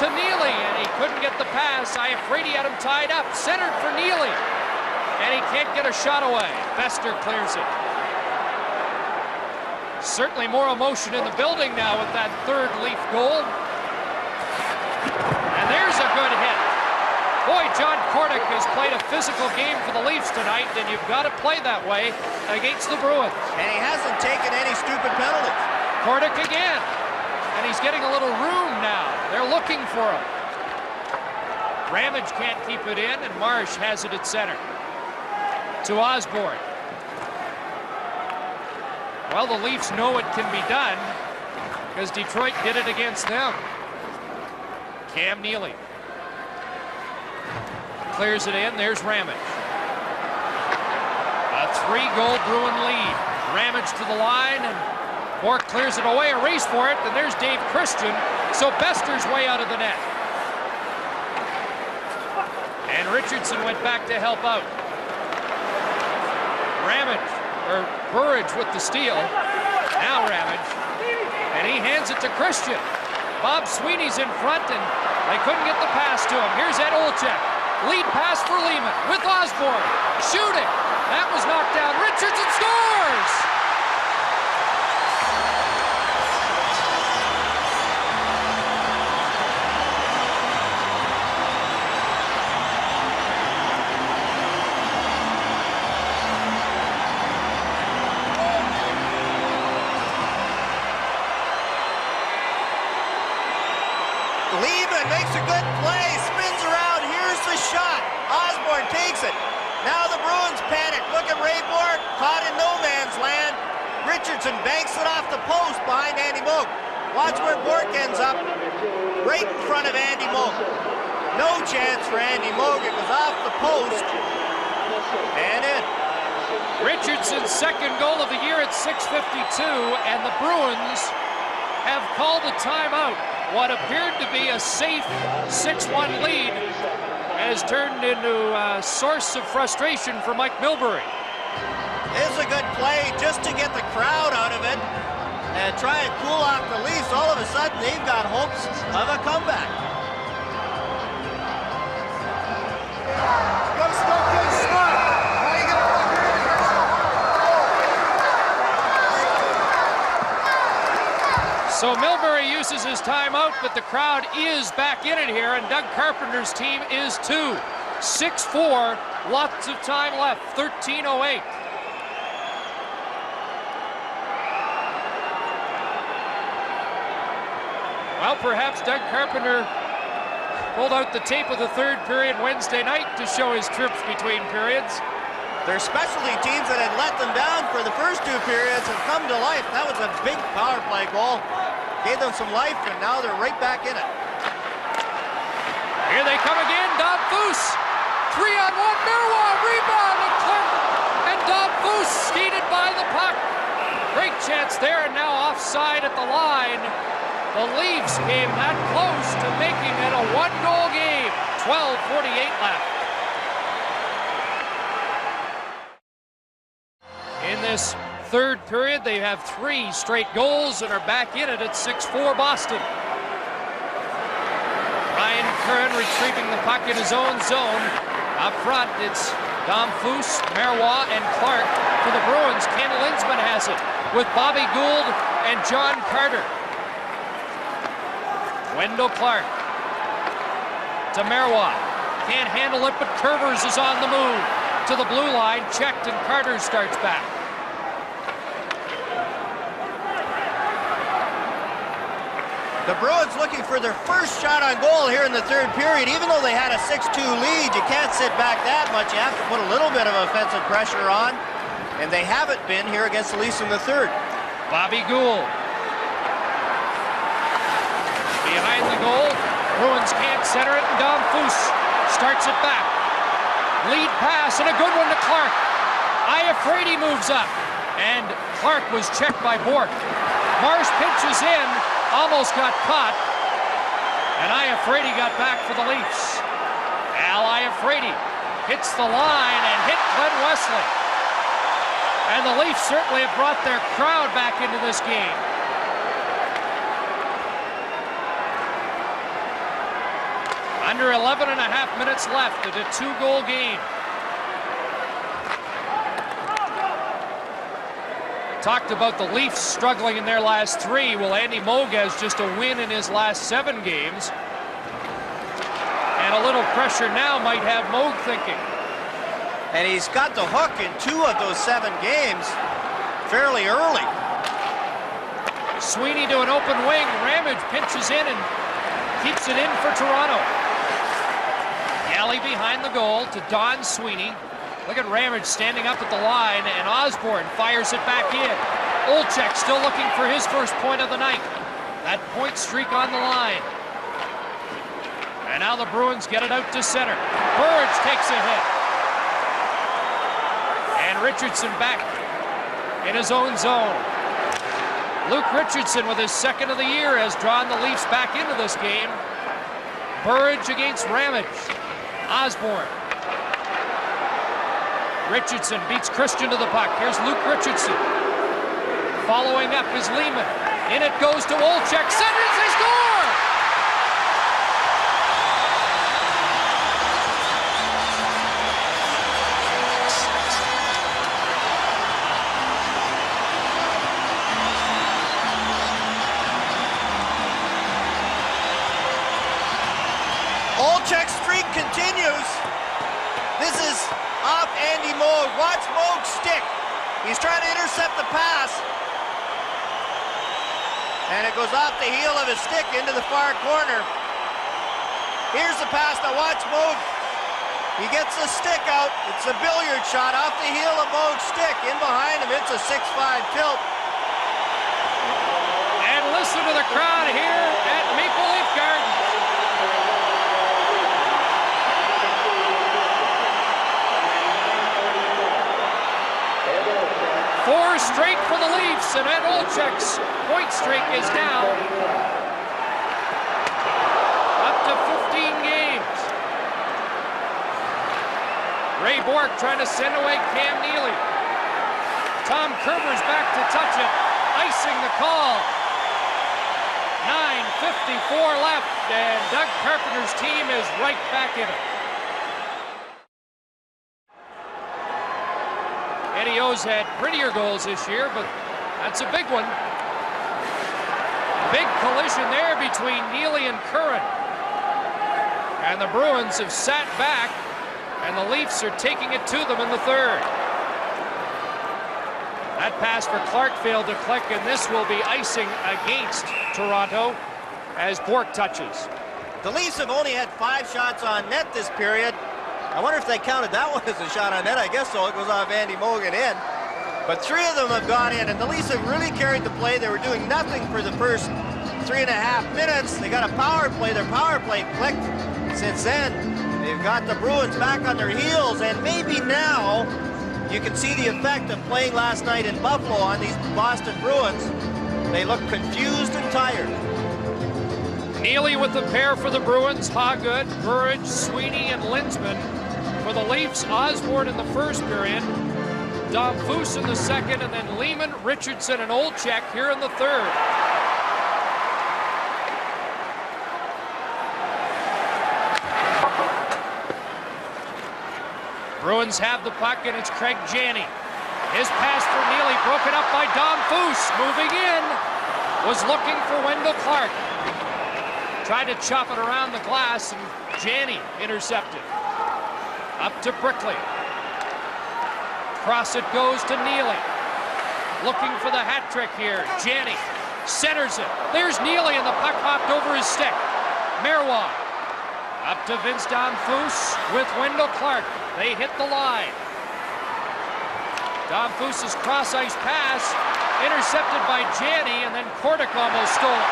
to Neely, and he couldn't get the pass. I afraid he had him tied up. Centered for Neely, and he can't get a shot away. Bester clears it. Certainly more emotion in the building now with that third Leaf goal. And there's a good hit. Boy, John Kordic has played a physical game for the Leafs tonight, and you've got to play that way against the Bruins. And he hasn't taken any stupid penalties. Kordic again. And he's getting a little room now. They're looking for him. Ramage can't keep it in, and Marsh has it at center. To Osborne. Well, the Leafs know it can be done because Detroit did it against them. Cam Neely clears it in. There's Ramage. A 3-goal Bruin lead. Ramage to the line, and Bourque clears it away, a race for it, and there's Dave Christian. So Bester's way out of the net. And Richardson went back to help out. Ramage, or Burridge with the steal. Now Ramage. And he hands it to Christian. Bob Sweeney's in front, and they couldn't get the pass to him. Here's Ed Olczyk. Lead pass for Lehman with Osborne. Shooting. That was knocked down. Richardson scores! Osborne takes it. Now the Bruins panic. Look at Ray Bork, caught in no man's land. Richardson banks it off the post behind Andy Moog. Watch where Bork ends up, right in front of Andy Moog. No chance for Andy Moog. It was off the post and in. Richardson's second goal of the year at 6:52, and the Bruins have called a timeout. What appeared to be a safe 6-1 lead has turned into a source of frustration for Mike Milbury. This is a good play just to get the crowd out of it and try and cool off the Leafs. All of a sudden, they've got hopes of a comeback. So Milbury uses his timeout, but the crowd is back in it here, and Doug Carpenter's team is too. 6-4, lots of time left, 13:08. Well, perhaps Doug Carpenter pulled out the tape of the third period Wednesday night to show his trips between periods. Their specialty teams that had let them down for the first two periods have come to life. That was a big power play goal. Gave them some life, and now they're right back in it. Here they come again, Don Foose. 3-on-1, Marois, rebound, and Clark and Don Foose skated by the puck. Great chance there, and now offside at the line. The Leafs came that close to making it a one-goal game. 12:48 left. In this third period, they have 3 straight goals and are back in it at 6-4 Boston. Ryan Curran retrieving the puck in his own zone. Up front, it's Dom Foose, Marois, and Clark. For the Bruins, Ken Linsman has it with Bobby Gould and John Carter. Wendell Clark to Marois. Can't handle it, but Curvers is on the move. To the blue line, checked, and Carter starts back. The Bruins looking for their first shot on goal here in the third period. Even though they had a 6-2 lead, you can't sit back that much. You have to put a little bit of offensive pressure on, and they haven't been here against the Leafs in the third. Bobby Gould. Behind the goal, Bruins can't center it, and Dom Foose starts it back. Lead pass, and a good one to Clark. Iafrate moves up, and Clark was checked by Bork. Marsh pinches in, almost got caught, and Iafrate got back for the Leafs. Al Iafrate hits the line and hit Glenn Wesley. And the Leafs certainly have brought their crowd back into this game. Under 11 and a half minutes left in a 2-goal game. Talked about the Leafs struggling in their last 3. Well, Andy Moog has just a win in his last 7 games. And a little pressure now might have Moog thinking. And he's got the hook in 2 of those 7 games fairly early. Sweeney to an open wing. Ramage pinches in and keeps it in for Toronto. Galley behind the goal to Don Sweeney. Look at Ramage standing up at the line, and Osborne fires it back in. Olczyk still looking for his first point of the night. That point streak on the line. And now the Bruins get it out to center. Burge takes a hit. And Richardson back in his own zone. Luke Richardson, with his second of the year, has drawn the Leafs back into this game. Burge against Ramage. Osborne. Richardson beats Christian to the puck. Here's Luke Richardson. Following up is Lehman. In it goes to Olczyk. Centers, they score! Olczyk's streak continues. This is off Andy Moog. Watch Moog stick. He's trying to intercept the pass. And it goes off the heel of his stick into the far corner. Here's the pass. Now watch Moog He gets the stick out. It's a billiard shot off the heel of Moog's stick. In behind him, it's a 6-5 tilt. And listen to the crowd here at Maple Leaf Gardens. Four straight for the Leafs, and Ed Olczyk's point streak is now up to 15 games. Ray Bourque trying to send away Cam Neely. Tom Kerber's back to touch it, icing the call. 9:54 left, and Doug Carpenter's team is right back in it. Eddie O's had prettier goals this year, but that's a big one. Big collision there between Neely and Curran. And the Bruins have sat back, and the Leafs are taking it to them in the third. That pass for Clark failed to click, and this will be icing against Toronto as Bourque touches. The Leafs have only had 5 shots on net this period. I wonder if they counted that one as a shot on net. I guess so. It goes off Andy Mogan in. But 3 of them have gone in, and the Leafs have really carried the play. They were doing nothing for the first 3.5 minutes. They got a power play. Their power play clicked. Since then, they've got the Bruins back on their heels, and maybe now you can see the effect of playing last night in Buffalo on these Boston Bruins. They look confused and tired. Neely with the pair for the Bruins, Hoggood, Burridge, Sweeney, and Linsman. For the Leafs, Osborne in the first period, Dom Foose in the second, and then Lehman, Richardson, and Olczyk here in the third. Bruins have the puck, and it's Craig Janney. His pass for Neely, broken up by Dom Foose. Moving in, was looking for Wendell Clark. Tried to chop it around the glass, and Janney intercepted. Up to Brickley. Cross it goes to Neely. Looking for the hat trick here. Janney centers it. There's Neely, and the puck hopped over his stick. Marois. Up to Vince Foose with Wendell Clark. They hit the line. Dom Foose's cross-ice pass intercepted by Janney, and then Kordic almost stole it.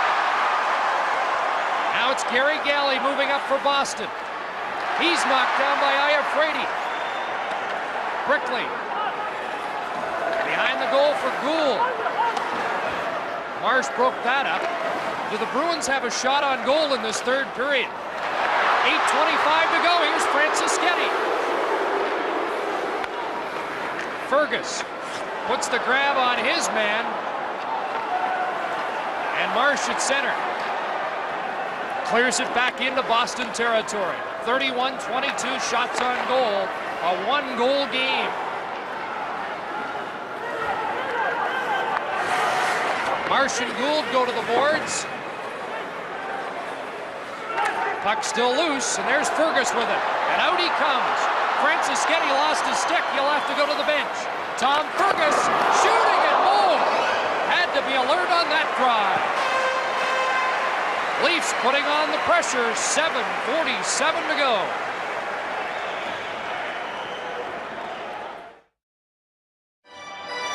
Now it's Gary Galley moving up for Boston. He's knocked down by Iafrate. Brickley behind the goal for Gould. Marsh broke that up. Do the Bruins have a shot on goal in this third period? 8:25 to go. Here's Francischetti. Fergus puts the grab on his man. And Marsh at center. Clears it back into Boston territory. 31-22 shots on goal. A 1-goal game. Marsh and Gould go to the boards. Puck still loose, and there's Fergus with it. And out he comes. Francischetti lost his stick. He'll have to go to the bench. Tom Fergus shooting at Moog. Had to be alert on that drive. Leafs putting on the pressure. 7:47 to go.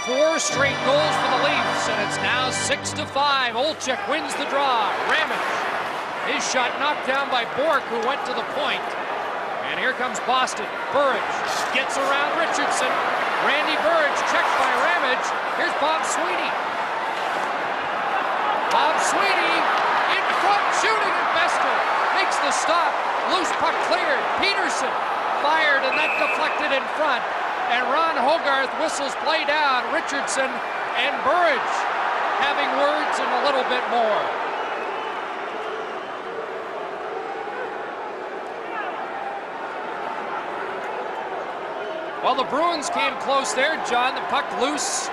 Four straight goals for the Leafs, and it's now 6-5. Olczyk wins the draw. Ramage. His shot knocked down by Bourque, who went to the point. And here comes Boston. Burridge gets around Richardson. Randy Burridge checked by Ramage. Here's Bob Sweeney. Bob Sweeney in front, shooting at Bester. Makes the stop. Loose puck cleared. Peterson fired, and that deflected in front. And Ron Hogarth whistles play down. Richardson and Burridge having words and a little bit more. Well, the Bruins came close there, John. The puck loose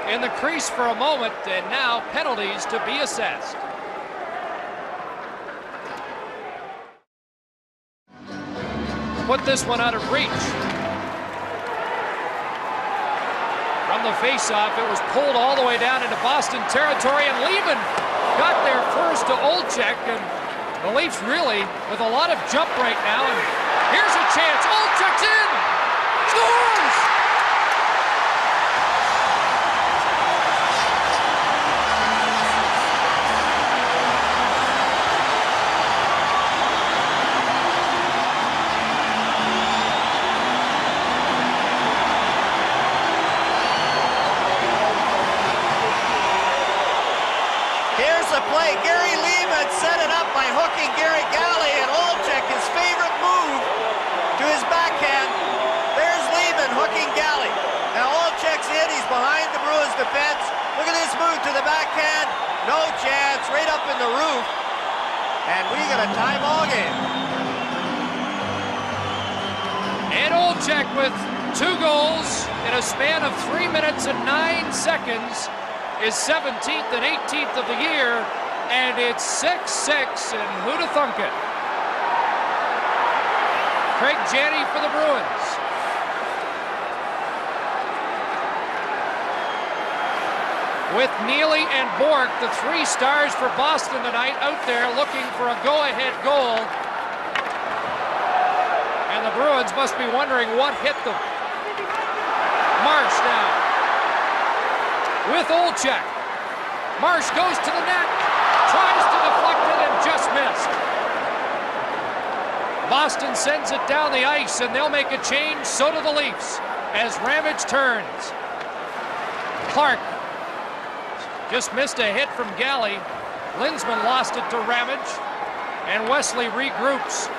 in the crease for a moment, and now penalties to be assessed. Put this one out of reach. From the faceoff, it was pulled all the way down into Boston territory, and Lehman got there first to Olczyk, and the Leafs really with a lot of jump right now, and Here's a chance. Olczyk's in. Scores! Here's the play. Gary Lehman set it up by hooking Gary Galley, and Olczyk, his favorite move, to his backhand. There's Lehman hooking Galley. Now Olczyk's in. He's behind the Bruins defense. Look at this move to the backhand. No chance. Right up in the roof. And we got a tie ball game. And Olczyk with 2 goals in a span of 3 minutes and 9 seconds is 17th and 18th of the year, and it's 6-6, and who'd have thunk it? Craig Janney for the Bruins. With Neely and Bourque, the 3 stars for Boston tonight, out there looking for a go-ahead goal. And the Bruins must be wondering what hit them. Marsh now. With Olczyk. Marsh goes to the net, tries to deflect it and just missed. Boston sends it down the ice and they'll make a change, so do the Leafs, as Ramage turns. Clark just missed a hit from Galley. Linsman lost it to Ramage, and Wesley regroups.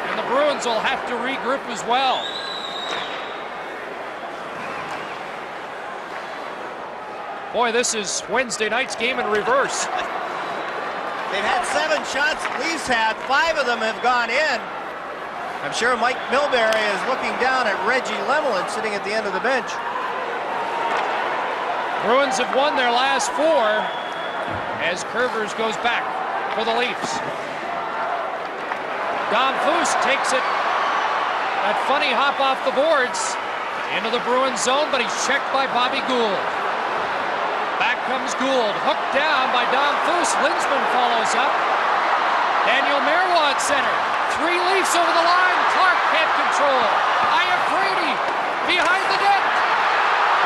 And the Bruins will have to regroup as well. Boy, this is Wednesday night's game in reverse. They've had 7 shots, Leafs had 5 of them have gone in. I'm sure Mike Milbury is looking down at Reggie Lemelin sitting at the end of the bench. Bruins have won their last 4 as Curvers goes back for the Leafs. Dom Foose takes it. That funny hop off the boards into the Bruins zone, but he's checked by Bobby Gould. Back comes Gould, hooked down by Dom Foose. Linsman follows up. Daniel Marois at center. 3 Leafs over the line. Clark can't control. Iafrate behind the net.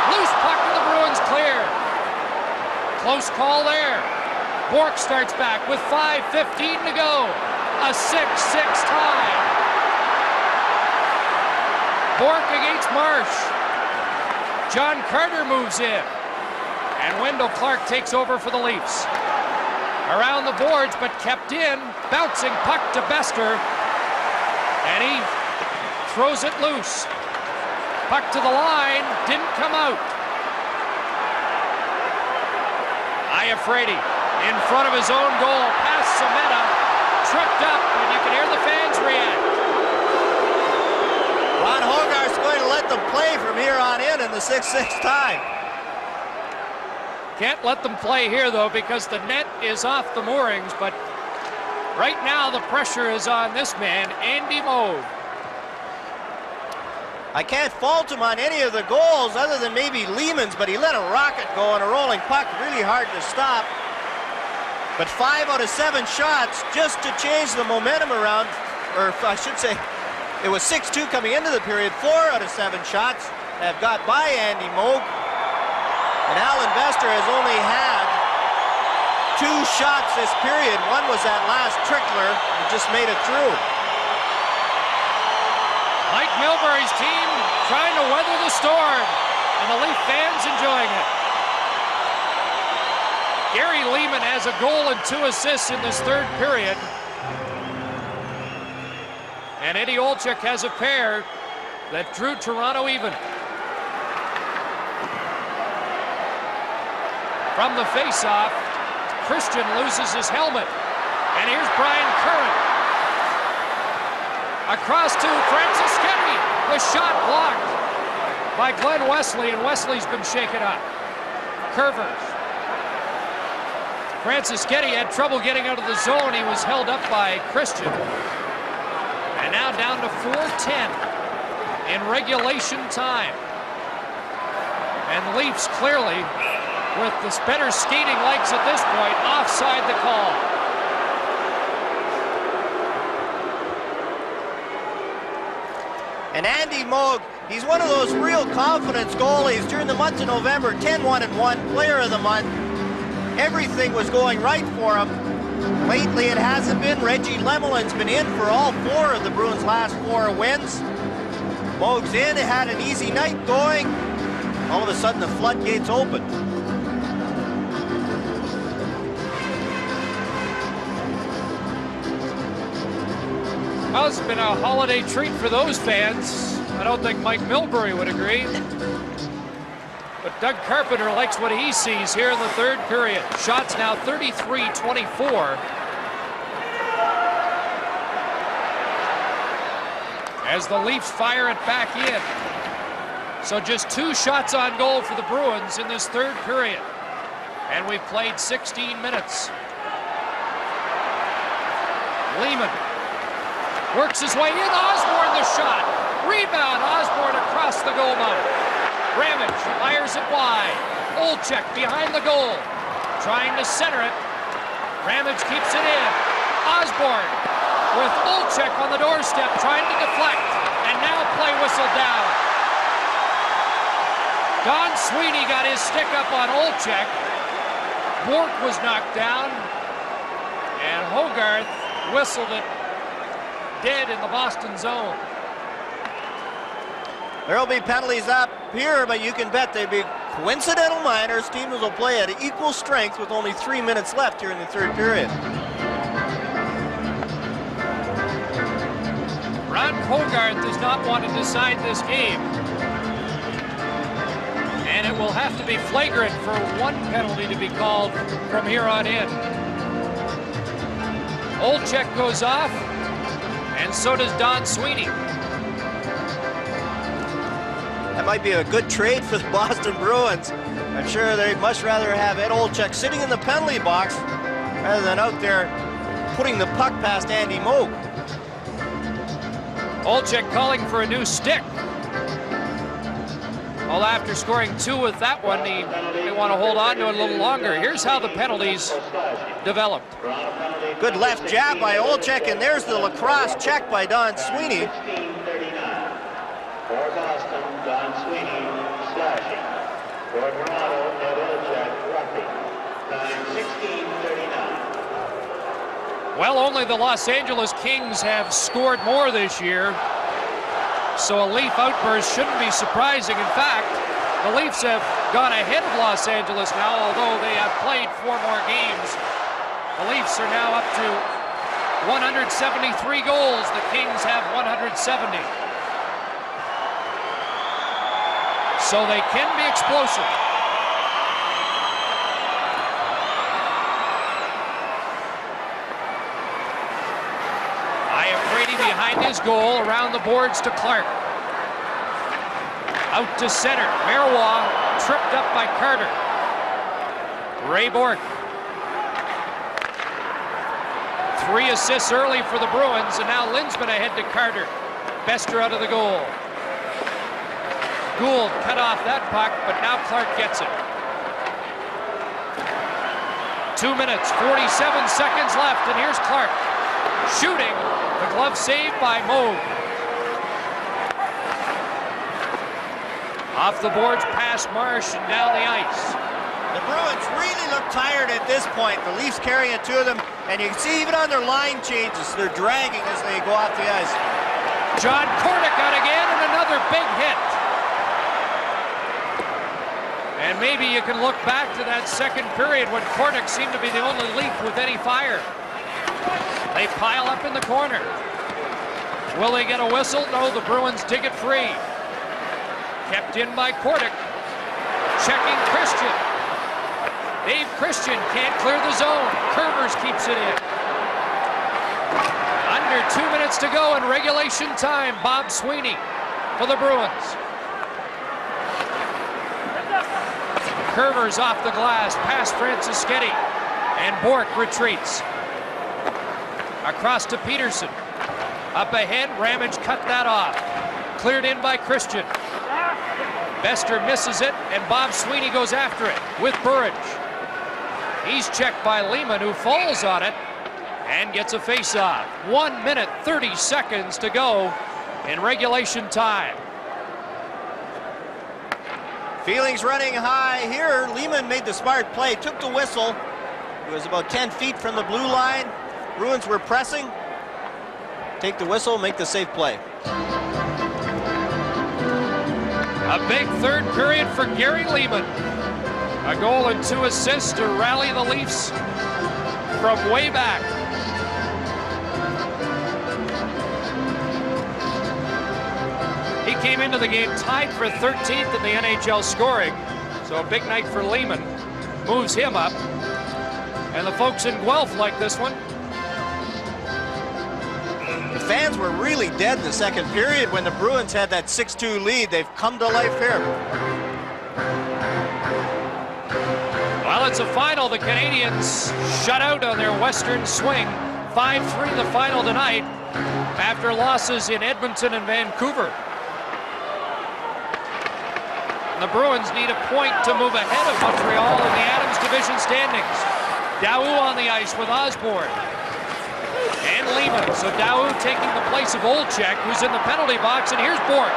Loose puck and the Bruins clear. Close call there. Bourque starts back with 5:15 to go. A 6-6 tie. Bourque against Marsh. John Carter moves in. And Wendell Clark takes over for the Leafs. Around the boards, but kept in. Bouncing puck to Bester. And he throws it loose. Puck to the line, didn't come out. Iafrate in front of his own goal, past Semeta, tripped up, and you can hear the fans react. Ron Hogarth's going to let them play from here on in the 6-6 tie. Can't let them play here, though, because the net is off the moorings, but right now the pressure is on this man, Andy Moog. I can't fault him on any of the goals other than maybe Lehman's, but he let a rocket go on a rolling puck, really hard to stop. But 5 out of 7 shots just to change the momentum around, or I should say, it was 6-2 coming into the period. 4 out of 7 shots have got by Andy Moog. And Alan Bester has only had 2 shots this period. One was that last trickler and just made it through. Mike Milbury's team trying to weather the storm, and the Leaf fans enjoying it. Gary Lehman has a goal and 2 assists in this 3rd period. And Eddie Olczyk has a pair that drew Toronto even. From the faceoff, Christian loses his helmet. And here's Brian Curran. Across to Franciscetti. The shot blocked by Glenn Wesley, and Wesley's been shaken up. Curvers. Franciscetti had trouble getting out of the zone. He was held up by Christian. And now down to 4:10 in regulation time. And Leafs clearly, with the better skating legs at this point, offside the call. And Andy Moog, he's one of those real confidence goalies. During the month of November, 10-1-1, player of the month. Everything was going right for him. Lately it hasn't been. Reggie Lemelin's been in for all 4 of the Bruins' last 4 wins. Moog's in, had an easy night going. All of a sudden the floodgates open. Well, it's been a holiday treat for those fans. I don't think Mike Milbury would agree. But Doug Carpenter likes what he sees here in the third period. Shots now 33-24. As the Leafs fire it back in. So just 2 shots on goal for the Bruins in this third period. And we've played 16 minutes. Lehman works his way in. Osborne the shot. Rebound. Osborne across the goal line. Ramage fires it wide. Olczyk behind the goal. Trying to center it. Ramage keeps it in. Osborne with Olczyk on the doorstep trying to deflect. And now play whistled down. Don Sweeney got his stick up on Olczyk. Bourque was knocked down. And Hogarth whistled it dead in the Boston zone. There'll be penalties up here, but you can bet they'd be coincidental minors. Teams will play at equal strength with only 3 minutes left here in the third period. Ron Hogarth does not want to decide this game. And it will have to be flagrant for 1 penalty to be called from here on in. Olczyk goes off, and so does Don Sweeney. That might be a good trade for the Boston Bruins. I'm sure they'd much rather have Ed Olczyk sitting in the penalty box rather than out there putting the puck past Andy Moog. Olczyk calling for a new stick. Well, after scoring 2 with that one, they want to hold on to it a little longer. Here's how the penalties developed. Good left jab by Olczyk, and there's the lacrosse check by Don Sweeney. 16:39. For Boston, Don Sweeney slashing. For Toronto, Ed Olczyk roughing. Time 16:39. Well, only the Los Angeles Kings have scored more this year, so a Leaf outburst shouldn't be surprising. In fact, the Leafs have gone ahead of Los Angeles now, although they have played 4 more games. The Leafs are now up to 173 goals. The Kings have 170. So they can be explosive. Brady behind his goal, around the boards to Clark. Out to center. Marois tripped up by Carter. Ray Bourque. 3 assists early for the Bruins, and now Linsman ahead to Carter. Bester out of the goal. Gould cut off that puck, but now Clark gets it. 2 minutes, 47 seconds left, and here's Clark shooting. The glove saved by Moog. Off the boards past Marsh and down the ice. The Bruins really look tired at this point. The Leafs carrying it to them, and you can see even on their line changes, they're dragging as they go off the ice. John Kordic out again, and another big hit. And maybe you can look back to that second period when Kordic seemed to be the only Leaf with any fire. They pile up in the corner. Will they get a whistle? No, the Bruins dig it free. Kept in by Kordic. Checking Christian. Dave Christian can't clear the zone. Curvers keeps it in. Under 2 minutes to go in regulation time. Bob Sweeney for the Bruins. Curvers off the glass, past Francischetti, and Bourque retreats. Across to Peterson. Up ahead, Ramage cut that off. Cleared in by Christian. Bester misses it, and Bob Sweeney goes after it with Burridge. He's checked by Lehman, who falls on it and gets a face-off. 1 minute, 30 seconds to go in regulation time. Feelings running high here. Lehman made the smart play, took the whistle. It was about 10 feet from the blue line. Bruins were pressing. Take the whistle, make the safe play. A big third period for Gary Lehman. A goal and 2 assists to rally the Leafs from way back. He came into the game tied for 13th in the NHL scoring, so a big night for Lehman. Moves him up, and the folks in Guelph like this one. The fans were really dead in the second period when the Bruins had that 6-2 lead. They've come to life here. Well, it's a final. The Canadiens shut out on their western swing. 5-3 the final tonight after losses in Edmonton and Vancouver. The Bruins need a point to move ahead of Montreal in the Adams Division standings. Daou on the ice with Osborne and Lehman. So Daou taking the place of Olczyk, who's in the penalty box, and here's Bourque.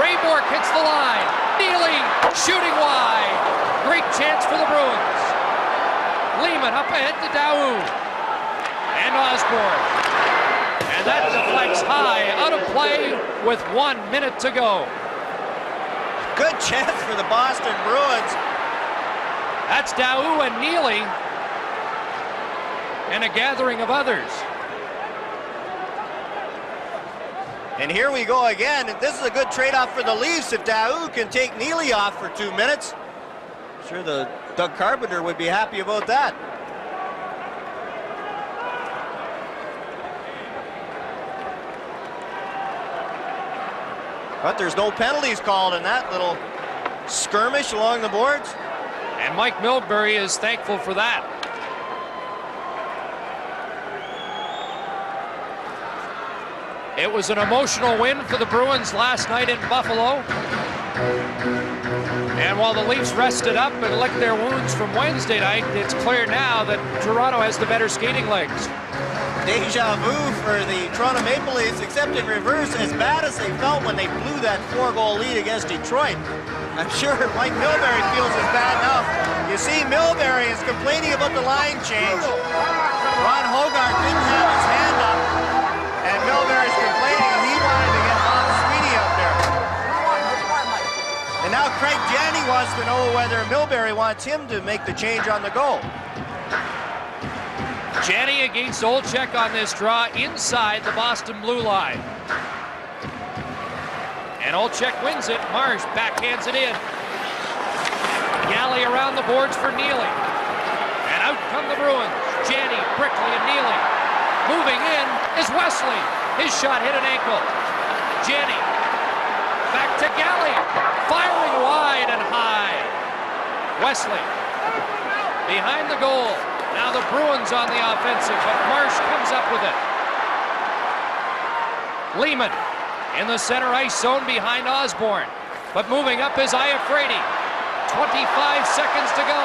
Ray Bourque hits the line. Neely shooting wide. Great chance for the Bruins. Lehman up ahead to Daou and Osborne. And that deflects high, out of play with 1 minute to go. Good chance for the Boston Bruins. That's Daou and Neely and a gathering of others. And here we go again. This is a good trade-off for the Leafs if Daou can take Neely off for 2 minutes. I'm sure the Doug Carpenter would be happy about that. But there's no penalties called in that little skirmish along the boards. And Mike Milbury is thankful for that. It was an emotional win for the Bruins last night in Buffalo. And while the Leafs rested up and licked their wounds from Wednesday night, it's clear now that Toronto has the better skating legs. Deja vu for the Toronto Maple Leafs, except in reverse, as bad as they felt when they blew that 4-goal lead against Detroit. I'm sure Mike Milbury feels as bad enough. You see, Milbury is complaining about the line change. Ron Hogarth didn't have his hand up, and Milbury's complaining he wanted to get Bob Sweeney up there. And now Craig Janney wants to know whether Milbury wants him to make the change on the goal. Janney against Olczyk on this draw inside the Boston blue line. And Olczyk wins it. Marsh backhands it in. Galley around the boards for Neely. And out come the Bruins. Janney, Brickley, and Neely. Moving in is Wesley. His shot hit an ankle. Janney back to Galley. Firing wide and high. Wesley behind the goal. Now the Bruins on the offensive, but Marsh comes up with it. Lehman in the center ice zone behind Osborne, but moving up is Iafrate. 25 seconds to go.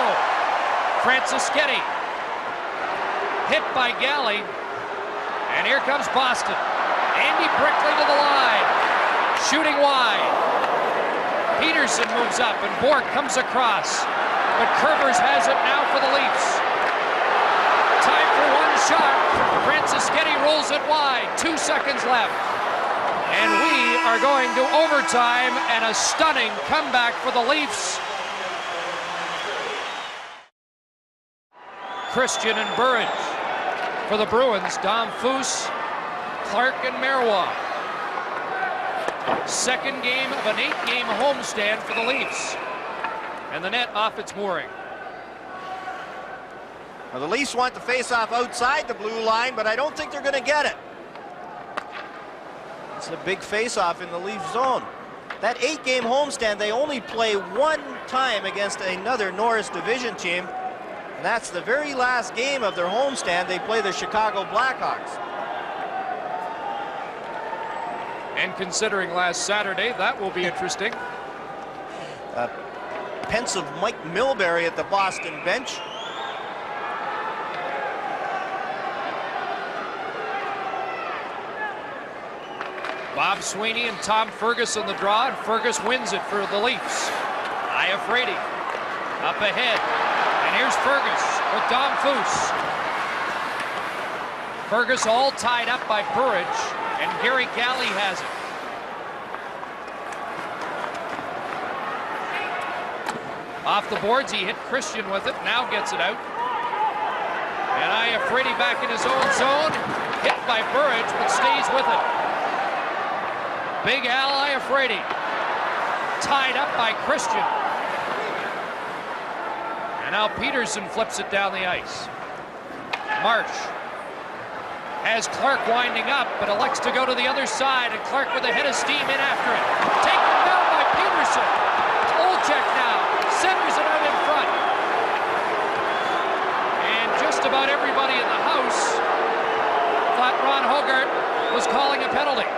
Francischetti hit by Galley, and here comes Boston. Andy Brickley to the line, shooting wide. Peterson moves up, and Bourque comes across, but Curvers has it now for the Leafs. Time for one shot. Francischetti rolls it wide. 2 seconds left. And we are going to overtime and a stunning comeback for the Leafs. Christian and Burridge. For the Bruins, Dom Foose, Clark, and Marois. Second game of an 8-game homestand for the Leafs. And the net off its mooring. Well, the Leafs want the face-off outside the blue line, but I don't think they're going to get it. It's a big face-off in the Leaf zone. That 8-game homestand, they only play one time against another Norris Division team. And that's the very last game of their homestand. They play the Chicago Blackhawks. And considering last Saturday, that will be interesting. Pensive Mike Milbury at the Boston bench. Bob Sweeney and Tom Fergus on the draw, and Fergus wins it for the Leafs. Iafrate up ahead, and here's Fergus with Dom Foose. Fergus all tied up by Burridge, and Gary Galley has it. Off the boards, he hit Christian with it, now gets it out. And Iafrate back in his own zone, hit by Burridge, but stays with it. Big Al Iafrate, tied up by Christian. And now Peterson flips it down the ice. Marsh has Clark winding up, but elects to go to the other side, and Clark with a head of steam in after it. Taken down by Peterson. Olczyk now centers it out in front. And just about everybody in the house thought Ron Hogarth was calling a penalty.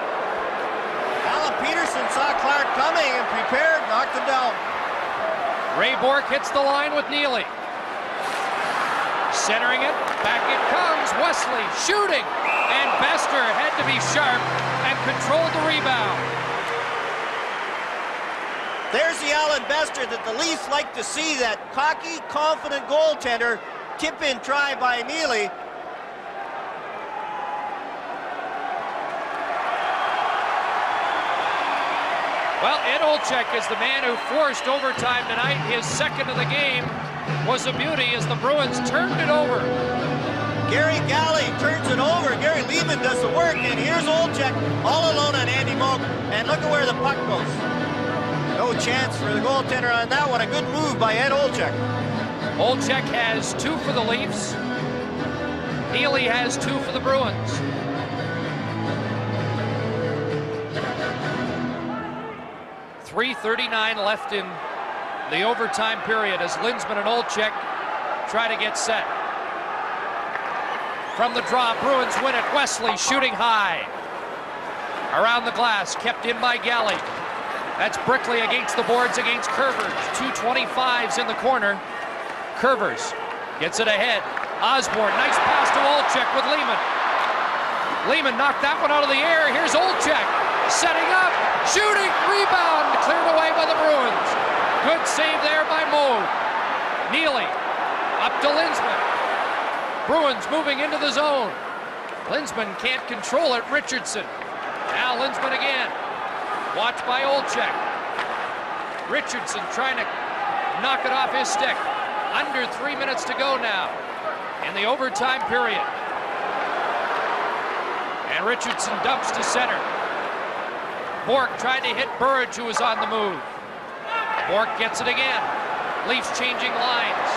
Alan Peterson saw Clark coming and prepared, knocked him down. Ray Bourque hits the line with Neely. Centering it, back it comes, Wesley shooting, and Bester had to be sharp and controlled the rebound. There's the Alan Bester that the Leafs like to see, that cocky, confident goaltender. Tip-in try by Neely. Well, Ed Olczyk is the man who forced overtime tonight. His second of the game was a beauty as the Bruins turned it over. Gary Galley turns it over. Gary Lehman does the work, and here's Olczyk all alone on Andy Moak. And look at where the puck goes. No chance for the goaltender on that one. A good move by Ed Olczyk. Olczyk has 2 for the Leafs. Neely has 2 for the Bruins. .339 left in the overtime period as Linsman and Olczyk try to get set. From the draw, Bruins win it. Wesley shooting high. Around the glass, kept in by Galley. That's Brickley against the boards against Curvers. 225s in the corner. Curvers gets it ahead. Osborne, nice pass to Olczyk with Lehman. Lehman knocked that one out of the air. Here's Olczyk setting up, shooting, rebound, cleared away by the Bruins. Good save there by Moe. Neely up to Linsman. Bruins moving into the zone. Linsman can't control it. Richardson. Now Linsman again. Watched by Olczyk. Richardson trying to knock it off his stick. Under 3 minutes to go now in the overtime period. And Richardson dumps to center. Bourque tried to hit Burridge, who was on the move. Bourque gets it again. Leafs changing lines.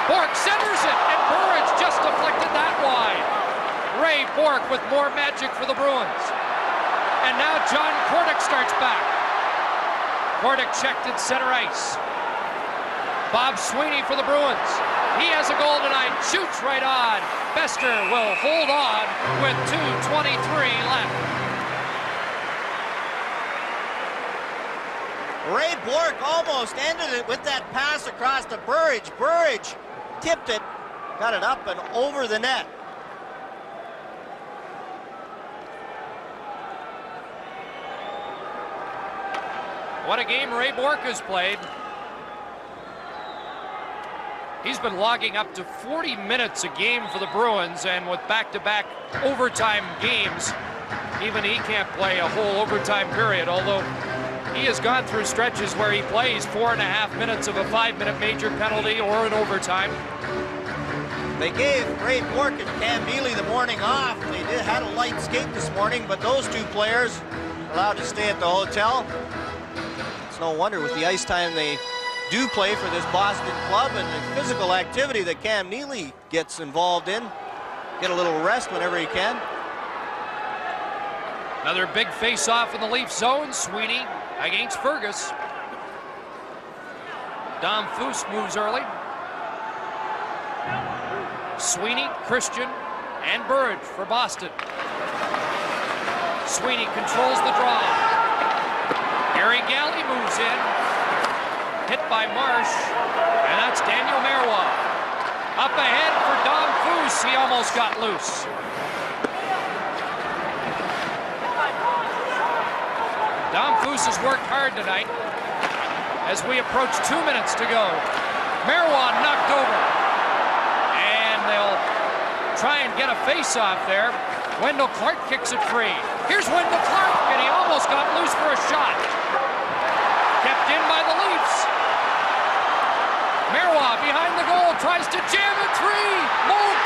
Bourque centers it, and Burridge just deflected that wide. Ray Bourque with more magic for the Bruins. And now John Kordic starts back. Kordic checked at center ice. Bob Sweeney for the Bruins. He has a goal tonight, shoots right on. Bester will hold on with 2:23 left. Ray Bourque almost ended it with that pass across to Burridge. Burridge tipped it, got it up and over the net. What a game Ray Bourque has played. He's been logging up to 40 minutes a game for the Bruins, and with back-to-back overtime games, even he can't play a whole overtime period, although he has gone through stretches where he plays 4.5 minutes of a 5-minute major penalty or an overtime. They gave Ray Bourque and Cam Neely the morning off. They had a light skate this morning, but those 2 players allowed to stay at the hotel. It's no wonder with the ice time they do play for this Boston club and the physical activity that Cam Neely gets involved in. Get a little rest whenever he can. Another big face-off in the Leaf zone. Sweeney against Fergus. Dom Foose moves early. Sweeney, Christian, and Burridge for Boston. Sweeney controls the draw. Gary Galley moves in. Hit by Marsh, and that's Daniel Marois. Up ahead for Dom Foose. He almost got loose. Dom Foose has worked hard tonight as we approach 2 minutes to go. Marois knocked over. And they'll try and get a face-off there. Wendell Clark kicks it free. Here's Wendell Clark, and he almost got loose for a shot. Kept in by the Leafs. Marois behind the goal, tries to jam a three. Mowed